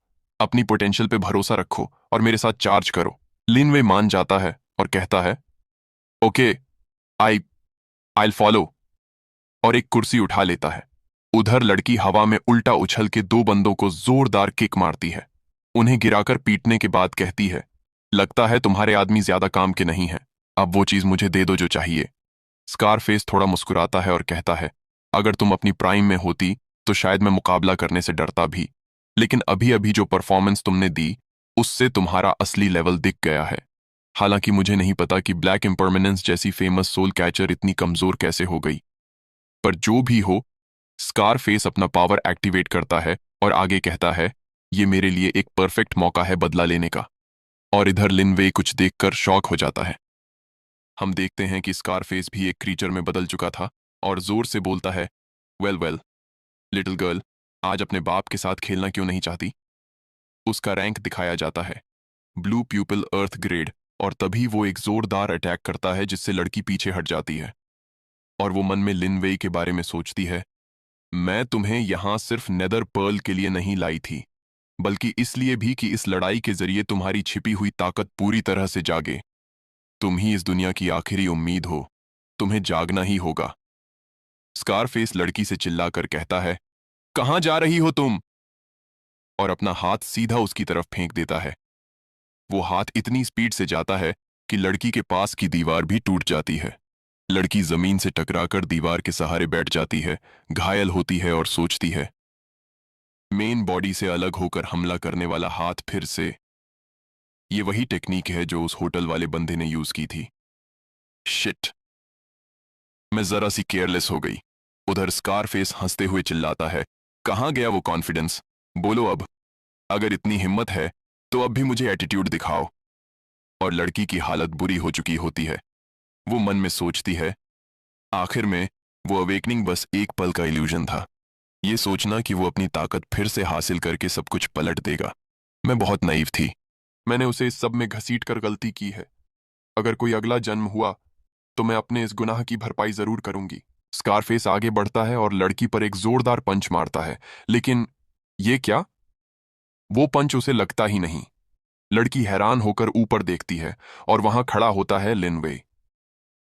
Speaker 1: अपनी पोटेंशियल पे भरोसा रखो और मेरे साथ चार्ज करो। लिनवे मान जाता है और कहता है, ओके, आई आईल फॉलो। और एक कुर्सी उठा लेता है। उधर लड़की हवा में उल्टा उछल के दो बंदों को जोरदार किक मारती है। उन्हें गिराकर पीटने के बाद कहती है, लगता है तुम्हारे आदमी ज्यादा काम के नहीं हैं। अब वो चीज मुझे दे दो जो चाहिए। स्कारफेस थोड़ा मुस्कुराता है और कहता है, अगर तुम अपनी प्राइम में होती तो शायद मैं मुकाबला करने से डरता भी। लेकिन अभी अभी जो परफॉर्मेंस तुमने दी उससे तुम्हारा असली लेवल दिख गया है। हालांकि मुझे नहीं पता कि ब्लैक इम्परमानेंस जैसी फेमस सोल कैचर इतनी कमजोर कैसे हो गई। पर जो भी हो, स्कारफेस अपना पावर एक्टिवेट करता है और आगे कहता है, ये मेरे लिए एक परफेक्ट मौका है बदला लेने का। और इधर लिनवे कुछ देखकर शॉक हो जाता है। हम देखते हैं कि स्कारफेस भी एक क्रीचर में बदल चुका था और जोर से बोलता है, वेल वेल लिटिल गर्ल, आज अपने बाप के साथ खेलना क्यों नहीं चाहती? उसका रैंक दिखाया जाता है, ब्लू प्यूपिल अर्थ ग्रेड। और तभी वो एक जोरदार अटैक करता है जिससे लड़की पीछे हट जाती है। और वो मन में लिनवेई के बारे में सोचती है, मैं तुम्हें यहां सिर्फ नेदर पर्ल के लिए नहीं लाई थी, बल्कि इसलिए भी कि इस लड़ाई के जरिए तुम्हारी छिपी हुई ताकत पूरी तरह से जागे। तुम ही इस दुनिया की आखिरी उम्मीद हो, तुम्हें जागना ही होगा। स्कारफेस लड़की से चिल्लाकर कहता है, कहां जा रही हो तुम? और अपना हाथ सीधा उसकी तरफ फेंक देता है। वो हाथ इतनी स्पीड से जाता है कि लड़की के पास की दीवार भी टूट जाती है। लड़की जमीन से टकराकर दीवार के सहारे बैठ जाती है, घायल होती है और सोचती है, मेन बॉडी से अलग होकर हमला करने वाला हाथ फिर से। ये वही टेक्निक है जो उस होटल वाले बंदे ने यूज की थी। शिट, मैं जरा सी केयरलेस हो गई। उधर स्कारफेस हंसते हुए चिल्लाता है, कहां गया वो कॉन्फिडेंस? बोलो अब। अगर इतनी हिम्मत है तो अब भी मुझे एटीट्यूड दिखाओ। और लड़की की हालत बुरी हो चुकी होती है। वो मन में सोचती है, आखिर में वो अवेकनिंग बस एक पल का इल्यूजन था। ये सोचना कि वो अपनी ताकत फिर से हासिल करके सब कुछ पलट देगा, मैं बहुत नाइव थी। मैंने उसे इस सब में घसीट कर गलती की है। अगर कोई अगला जन्म हुआ तो मैं अपने इस गुनाह की भरपाई जरूर करूंगी। स्कारफेस आगे बढ़ता है और लड़की पर एक जोरदार पंच मारता है, लेकिन ये क्या? वो पंच उसे लगता ही नहीं। लड़की हैरान होकर ऊपर देखती है और वहां खड़ा होता है लिनवे।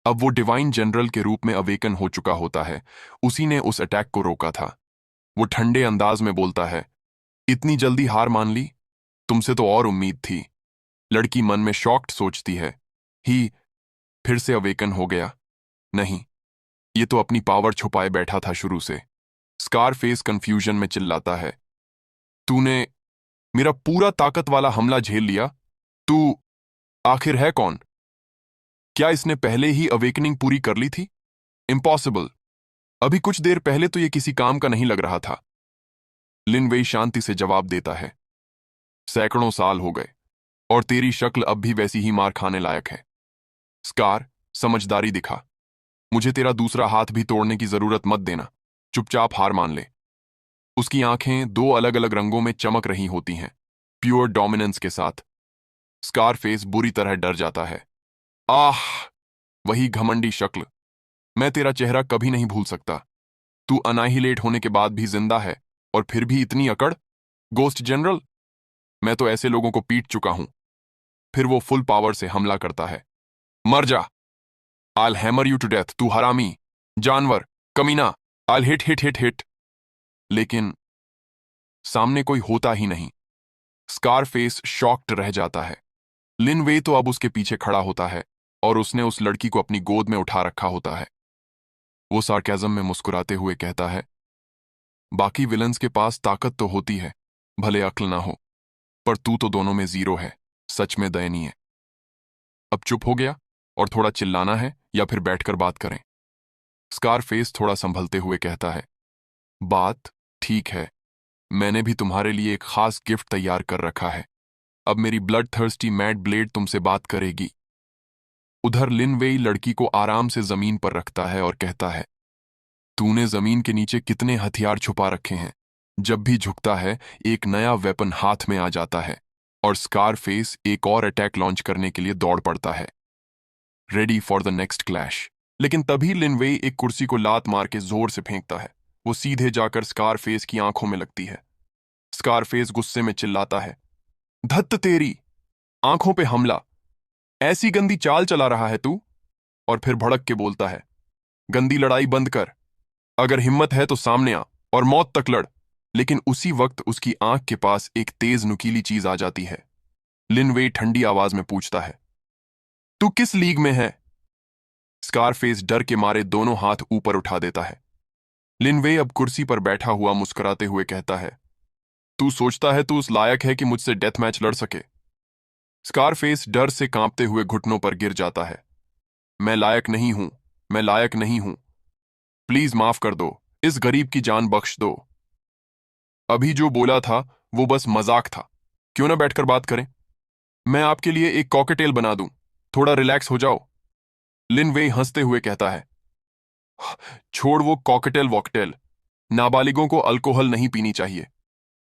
Speaker 1: अब वो डिवाइन जनरल के रूप में अवेकन हो चुका होता है। उसी ने उस अटैक को रोका था। वो ठंडे अंदाज में बोलता है, इतनी जल्दी हार मान ली? तुमसे तो और उम्मीद थी। लड़की मन में शॉक्ड सोचती है, ही फिर से अवेकन हो गया? नहीं, ये तो अपनी पावर छुपाए बैठा था शुरू से। स्कारफेस कंफ्यूजन में चिल्लाता है, तूने मेरा पूरा ताकत वाला हमला झेल लिया। तू आखिर है कौन? क्या इसने पहले ही अवेकनिंग पूरी कर ली थी? इम्पॉसिबल। अभी कुछ देर पहले तो ये किसी काम का नहीं लग रहा था। लिनवेई शांति से जवाब देता है, सैकड़ों साल हो गए और तेरी शक्ल अब भी वैसी ही मार खाने लायक है। स्कार, समझदारी दिखा। मुझे तेरा दूसरा हाथ भी तोड़ने की जरूरत मत देना। चुपचाप हार मान ले। उसकी आंखें दो अलग अलग रंगों में चमक रही होती हैं, प्योर डोमिनेंस के साथ। स्कारफेस बुरी तरह डर जाता है। आह, वही घमंडी शक्ल। मैं तेरा चेहरा कभी नहीं भूल सकता। तू अनाहिलेट होने के बाद भी जिंदा है और फिर भी इतनी अकड़। गोस्ट जनरल, मैं तो ऐसे लोगों को पीट चुका हूं। फिर वो फुल पावर से हमला करता है। मर जा। I'll hammer you to death, तू हरामी, जानवर, कमीना। I'll hit hit hit hit. लेकिन सामने कोई होता ही नहीं। स्कारफेस शॉक्ड रह जाता है। लिन वे तो अब उसके पीछे खड़ा होता है और उसने उस लड़की को अपनी गोद में उठा रखा होता है। वो सार्केज़म में मुस्कुराते हुए कहता है, बाकी विलन्स के पास ताकत तो होती है, भले अक्ल ना हो, पर तू तो दोनों में जीरो है। सच में दयनीय। अब चुप हो गया और थोड़ा चिल्लाना है या फिर बैठकर बात करें? स्कारफेस थोड़ा संभलते हुए कहता है, बात ठीक है। मैंने भी तुम्हारे लिए एक खास गिफ्ट तैयार कर रखा है। अब मेरी ब्लड थर्स्टी मैड ब्लेड तुमसे बात करेगी। उधर लिन वेई लड़की को आराम से जमीन पर रखता है और कहता है, तूने जमीन के नीचे कितने हथियार छुपा रखे हैं। जब भी झुकता है एक नया वेपन हाथ में आ जाता है और स्कारफेस एक और अटैक लॉन्च करने के लिए दौड़ पड़ता है, ready for the next clash. लेकिन तभी लिन वेई एक कुर्सी को लात मार के जोर से फेंकता है। वो सीधे जाकर स्कारफेस की आंखों में लगती है। स्कारफेस गुस्से में चिल्लाता है, धत्त तेरी, आंखों पे हमला, ऐसी गंदी चाल चला रहा है तू? और फिर भड़क के बोलता है, गंदी लड़ाई बंद कर, अगर हिम्मत है तो सामने आ और मौत तक लड़। लेकिन उसी वक्त उसकी आंख के पास एक तेज नुकीली चीज आ जाती है। लिन वेई ठंडी आवाज में पूछता है, तू किस लीग में है? स्कारफेस डर के मारे दोनों हाथ ऊपर उठा देता है। लिन वेई अब कुर्सी पर बैठा हुआ मुस्कुराते हुए कहता है, तू सोचता है तू उस लायक है कि मुझसे डेथ मैच लड़ सके? स्कारफेस डर से कांपते हुए घुटनों पर गिर जाता है। मैं लायक नहीं हूं, मैं लायक नहीं हूं। प्लीज माफ कर दो, इस गरीब की जान बख्श दो। अभी जो बोला था वो बस मजाक था। क्यों ना बैठकर बात करें? मैं आपके लिए एक कॉकटेल बना दूं, थोड़ा रिलैक्स हो जाओ। लिन वेई हंसते हुए कहता है, छोड़ वो कॉकटेल वॉकटेल। नाबालिगों को अल्कोहल नहीं पीनी चाहिए।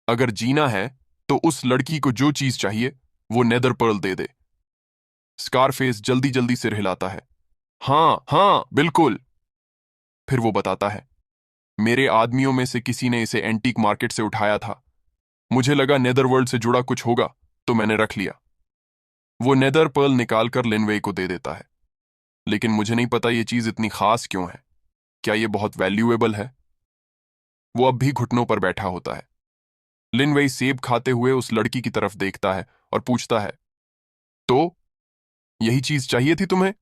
Speaker 1: अगर जीना है तो उस लड़की को जो चीज चाहिए वो नेदर पर्ल दे दे। स्कारफेस जल्दी जल्दी सिर हिलाता है, हाँ हाँ बिल्कुल। फिर वो बताता है, मेरे आदमियों में से किसी ने इसे एंटीक मार्केट से उठाया था। मुझे लगा नेदरवर्ल्ड से जुड़ा कुछ होगा तो मैंने रख लिया। वो नेदर पर्ल निकालकर लिनवेई को दे देता है। लेकिन मुझे नहीं पता ये चीज इतनी खास क्यों है। क्या ये बहुत वैल्यूएबल है? वो अब भी घुटनों पर बैठा होता है। लिनवेई सेब खाते हुए उस लड़की की तरफ देखता है और पूछता है, तो यही चीज चाहिए थी तुम्हें?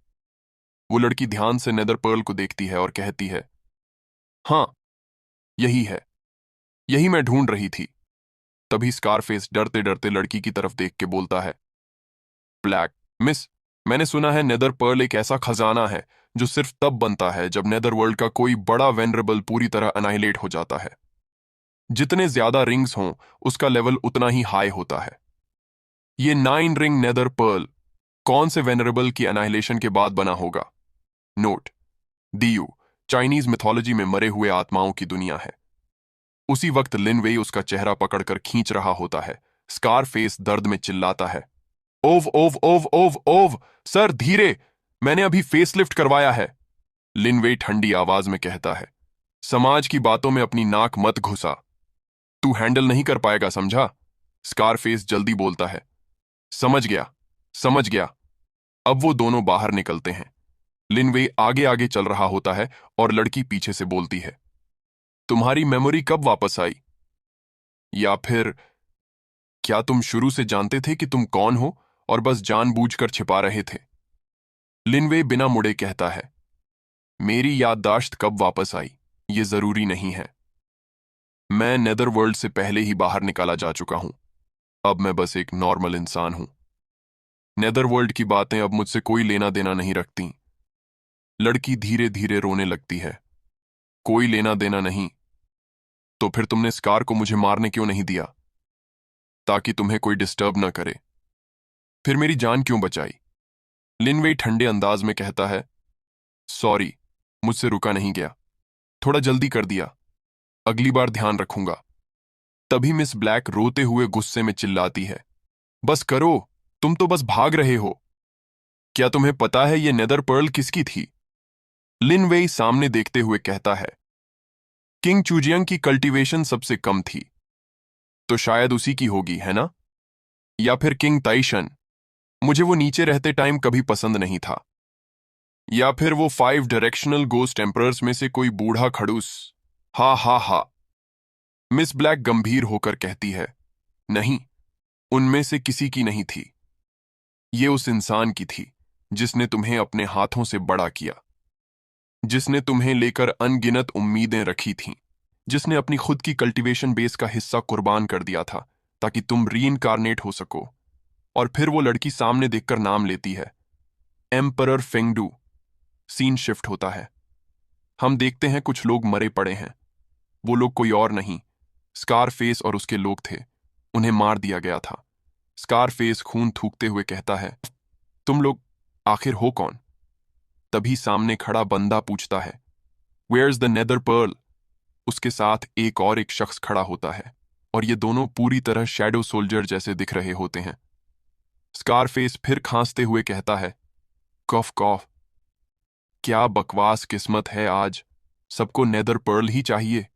Speaker 1: वो लड़की ध्यान से नेदर पर्ल को देखती है और कहती है, हाँ, यही है, यही मैं ढूंढ रही थी। तभी स्कारफेस डरते डरते लड़की की तरफ देख के बोलता है, ब्लैक मिस, मैंने सुना है नेदर पर्ल एक ऐसा खजाना है जो सिर्फ तब बनता है जब नेदर वर्ल्ड का कोई बड़ा वेनरेबल पूरी तरह अनाहिलेट हो जाता है। जितने ज्यादा रिंग्स हों उसका लेवल उतना ही हाई होता है। ये 9 रिंग नेदर पर्ल कौन से वेनरेबल की अनाहिलेशन के बाद बना होगा? नोट: दियू चाइनीज मिथोलॉजी में मरे हुए आत्माओं की दुनिया है। उसी वक्त लिन वेई उसका चेहरा पकड़कर खींच रहा होता है। स्कारफेस दर्द में चिल्लाता है, ओव ओव ओव ओव ओव, सर धीरे, मैंने अभी फेसलिफ्ट करवाया है। लिन वेई ठंडी आवाज में कहता है, समाज की बातों में अपनी नाक मत घुसा, तू हैंडल नहीं कर पाएगा, समझा? स्कारफेस जल्दी बोलता है, समझ गया, समझ गया। अब वो दोनों बाहर निकलते हैं। लिन वेई आगे आगे चल रहा होता है और लड़की पीछे से बोलती है, तुम्हारी मेमोरी कब वापस आई? या फिर क्या तुम शुरू से जानते थे कि तुम कौन हो और बस जानबूझकर छिपा रहे थे? लिनवे बिना मुड़े कहता है, मेरी याददाश्त कब वापस आई ये जरूरी नहीं है। मैं नेदरवर्ल्ड से पहले ही बाहर निकाला जा चुका हूं। अब मैं बस एक नॉर्मल इंसान हूं। नेदरवर्ल्ड की बातें अब मुझसे कोई लेना देना नहीं रखती। लड़की धीरे धीरे रोने लगती है। कोई लेना देना नहीं? तो फिर तुमने स्कार को मुझे मारने क्यों नहीं दिया? ताकि तुम्हें कोई डिस्टर्ब ना करे। फिर मेरी जान क्यों बचाई? लिनवे ठंडे अंदाज में कहता है, सॉरी, मुझसे रुका नहीं गया, थोड़ा जल्दी कर दिया, अगली बार ध्यान रखूंगा। तभी मिस ब्लैक रोते हुए गुस्से में चिल्लाती है, बस करो, तुम तो बस भाग रहे हो। क्या तुम्हें पता है ये नेदर पर्ल किसकी थी? लिनवेई सामने देखते हुए कहता है, किंग चूजियंग की कल्टीवेशन सबसे कम थी, तो शायद उसी की होगी, है ना? या फिर किंग ताइशन, मुझे वो नीचे रहते टाइम कभी पसंद नहीं था। या फिर वो 5 डायरेक्शनल गोस्ट एम्परर्स में से कोई बूढ़ा खड़ूस, हा हा हा। मिस ब्लैक गंभीर होकर कहती है, नहीं, उनमें से किसी की नहीं थी। ये उस इंसान की थी जिसने तुम्हें अपने हाथों से बड़ा किया, जिसने तुम्हें लेकर अनगिनत उम्मीदें रखी थीं, जिसने अपनी खुद की कल्टीवेशन बेस का हिस्सा कुर्बान कर दिया था ताकि तुम रीइंकारनेट हो सको। और फिर वो लड़की सामने देखकर नाम लेती है, एम्परर फेंगडू। सीन शिफ्ट होता है। हम देखते हैं कुछ लोग मरे पड़े हैं। वो लोग कोई और नहीं, स्कारफेस और उसके लोग थे। उन्हें मार दिया गया था। स्कारफेस खून थूकते हुए कहता है, तुम लोग आखिर हो कौन? तभी सामने खड़ा बंदा पूछता है, where is the nether pearl? उसके साथ एक शख्स खड़ा होता है और ये दोनों पूरी तरह शैडो सोल्जर जैसे दिख रहे होते हैं। स्कारफेस फिर खांसते हुए कहता है, कॉफ कॉफ। क्या बकवास किस्मत है आज, सबको नेदर पर्ल ही चाहिए।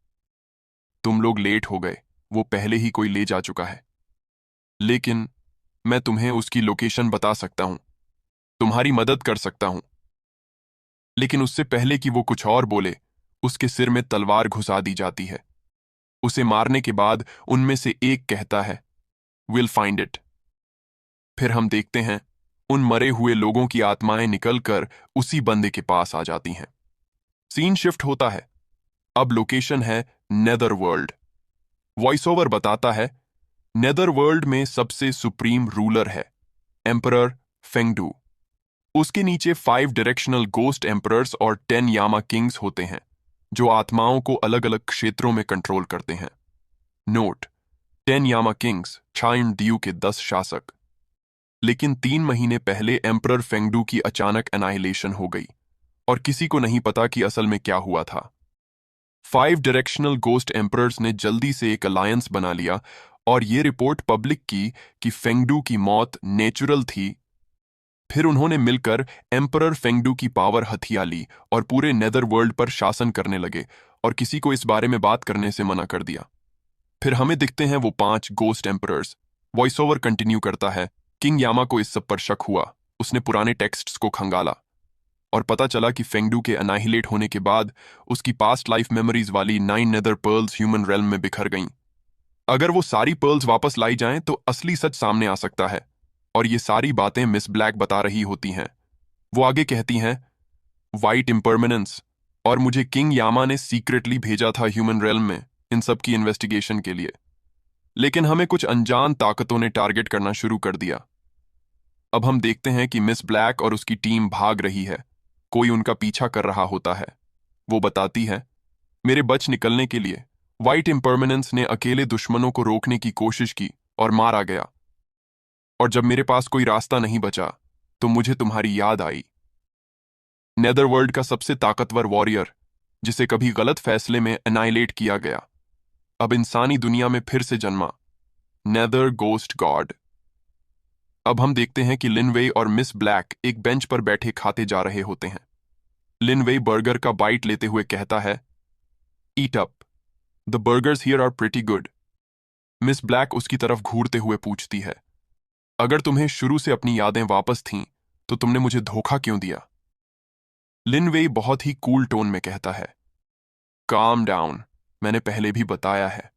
Speaker 1: तुम लोग लेट हो गए, वो पहले ही कोई ले जा चुका है। लेकिन मैं तुम्हें उसकी लोकेशन बता सकता हूं, तुम्हारी मदद कर सकता हूं। लेकिन उससे पहले कि वो कुछ और बोले, उसके सिर में तलवार घुसा दी जाती है। उसे मारने के बाद उनमें से एक कहता है, विल फाइंड इट। फिर हम देखते हैं उन मरे हुए लोगों की आत्माएं निकलकर उसी बंदे के पास आ जाती हैं। सीन शिफ्ट होता है। अब लोकेशन है नेदर वर्ल्ड। वॉइस ओवर बताता है, नेदर वर्ल्ड में सबसे सुप्रीम रूलर है एम्परर फेंगडू। उसके नीचे 5 डायरेक्शनल गोस्ट एम्परर्स और 10 यामा किंग्स होते हैं जो आत्माओं को अलग अलग क्षेत्रों में कंट्रोल करते हैं। नोट, 10 यामा किंग्स चाइन ड्यू के 10 शासक। लेकिन 3 महीने पहले एम्परर फेंगडू की अचानक एनाहिलेशन हो गई और किसी को नहीं पता कि असल में क्या हुआ था। 5 डायरेक्शनल गोस्ट एम्परर्स ने जल्दी से एक अलायंस बना लिया और ये रिपोर्ट पब्लिक की कि फेंगडू की मौत नेचुरल थी। फिर उन्होंने मिलकर एम्परर फेंगडू की पावर हथिया ली और पूरे नेदर वर्ल्ड पर शासन करने लगे और किसी को इस बारे में बात करने से मना कर दिया। फिर हमें दिखते हैं वो 5 ghost emperors. Voice over continue करता है, किंग यामा को इस सब पर शक हुआ। उसने पुराने टेक्स्ट्स को खंगाला और पता चला कि फेंगडू के अनाहिलेट होने के बाद उसकी पास्ट लाइफ मेमोरीज वाली 9 नेदर पर्ल्स ह्यूमन रेल्म में बिखर गईं। अगर वो सारी पर्ल्स वापस लाई जाएं तो असली सच सामने आ सकता है। और ये सारी बातें मिस ब्लैक बता रही होती हैं। वो आगे कहती हैं, वाइट इम्परमानेंस, और मुझे किंग यामा ने सीक्रेटली भेजा था ह्यूमन रेल्म में इन सब की इन्वेस्टिगेशन के लिए। लेकिन हमें कुछ अनजान ताकतों ने टारगेट करना शुरू कर दिया। अब हम देखते हैं कि मिस ब्लैक और उसकी टीम भाग रही है। कोई उनका पीछा कर रहा होता है। वो बताती है, मेरे बच निकलने के लिए वाइट इम्परमानेंस ने अकेले दुश्मनों को रोकने की कोशिश की और मारा गया। और जब मेरे पास कोई रास्ता नहीं बचा तो मुझे तुम्हारी याद आई। नेदरवर्ल्ड का सबसे ताकतवर वॉरियर जिसे कभी गलत फैसले में एनाइलेट किया गया, अब इंसानी दुनिया में फिर से जन्मा, नेदर गोस्ट गॉड। अब हम देखते हैं कि लिनवे और मिस ब्लैक एक बेंच पर बैठे खाते जा रहे होते हैं। लिनवे बर्गर का बाइट लेते हुए कहता है, eat up, the burgers here are pretty good. Miss Black उसकी तरफ घूरते हुए पूछती है, अगर तुम्हें शुरू से अपनी यादें वापस थीं तो तुमने मुझे धोखा क्यों दिया? लिनवे बहुत ही कूल टोन में कहता है, काम डाउन, मैंने पहले भी बताया है।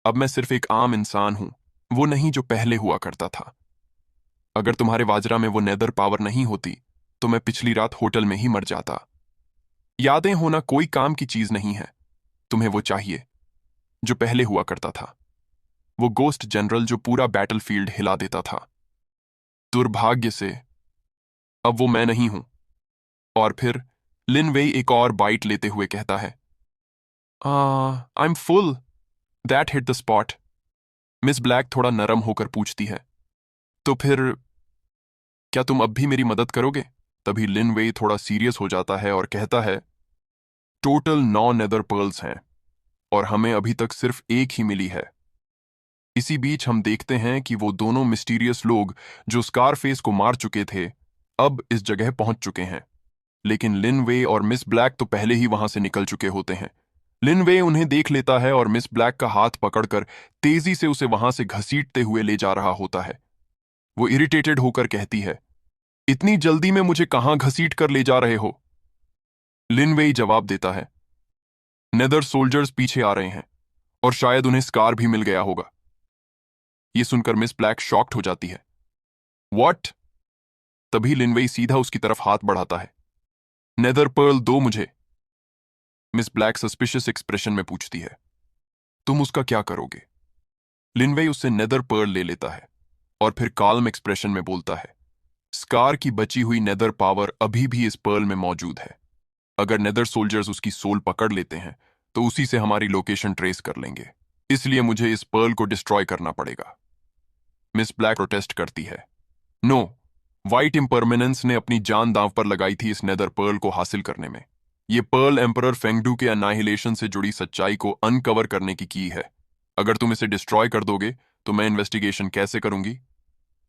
Speaker 1: अब मैं सिर्फ एक आम इंसान हूं, वो नहीं जो पहले हुआ करता था। अगर तुम्हारे वाजरा में वो नेदर पावर नहीं होती तो मैं पिछली रात होटल में ही मर जाता। यादें होना कोई काम की चीज नहीं है। तुम्हें वो चाहिए जो पहले हुआ करता था, वो गोस्ट जनरल जो पूरा बैटलफील्ड हिला देता था। दुर्भाग्य से अब वो मैं नहीं हूं। और फिर लिनवे एक और बाइट लेते हुए कहता है, I am full, that hit the spot. Miss black थोड़ा नरम होकर पूछती है, तो फिर क्या तुम अब भी मेरी मदद करोगे? तभी लिनवे थोड़ा सीरियस हो जाता है और कहता है, टोटल 9 नेदर पर्ल्स हैं और हमें अभी तक सिर्फ एक ही मिली है। इसी बीच हम देखते हैं कि वो दोनों मिस्टीरियस लोग जो स्कारफेस को मार चुके थे अब इस जगह पहुंच चुके हैं। लेकिन लिनवे और मिस ब्लैक तो पहले ही वहां से निकल चुके होते हैं। लिनवे उन्हें देख लेता है और मिस ब्लैक का हाथ पकड़कर तेजी से उसे वहां से घसीटते हुए ले जा रहा होता है। वो इरिटेटेड होकर कहती है, इतनी जल्दी में मुझे कहां घसीट कर ले जा रहे हो? लिनवे जवाब देता है, नेदर सोल्जर्स पीछे आ रहे हैं और शायद उन्हें स्कार भी मिल गया होगा। ये सुनकर मिस ब्लैक शॉक्ड हो जाती है। व्हाट? तभी लिनवेई सीधा उसकी तरफ हाथ बढ़ाता है। नेदर पर्ल दो मुझे। मिस ब्लैक सस्पिशियस एक्सप्रेशन में पूछती है, तुम उसका क्या करोगे? लिनवेई उससे नेदर पर्ल ले लेता है और फिर काल्म एक्सप्रेशन में बोलता है, स्कार की बची हुई नेदर पावर अभी भी इस पर्ल में मौजूद है। अगर नेदर सोल्जर्स उसकी सोल पकड़ लेते हैं तो उसी से हमारी लोकेशन ट्रेस कर लेंगे, इसलिए मुझे इस पर्ल को डिस्ट्रॉय करना पड़ेगा। मिस ब्लैक प्रोटेस्ट करती है, नो, व्हाइट इम्परमानेंस ने अपनी जान दांव पर लगाई थी इस नेदर पर्ल को हासिल करने में। ये पर्ल एम्परर फेंगडू के अनाहिलेशन से जुड़ी सच्चाई को अनकवर करने की है। अगर तुम इसे डिस्ट्रॉय कर दोगे तो मैं इन्वेस्टिगेशन कैसे करूंगी?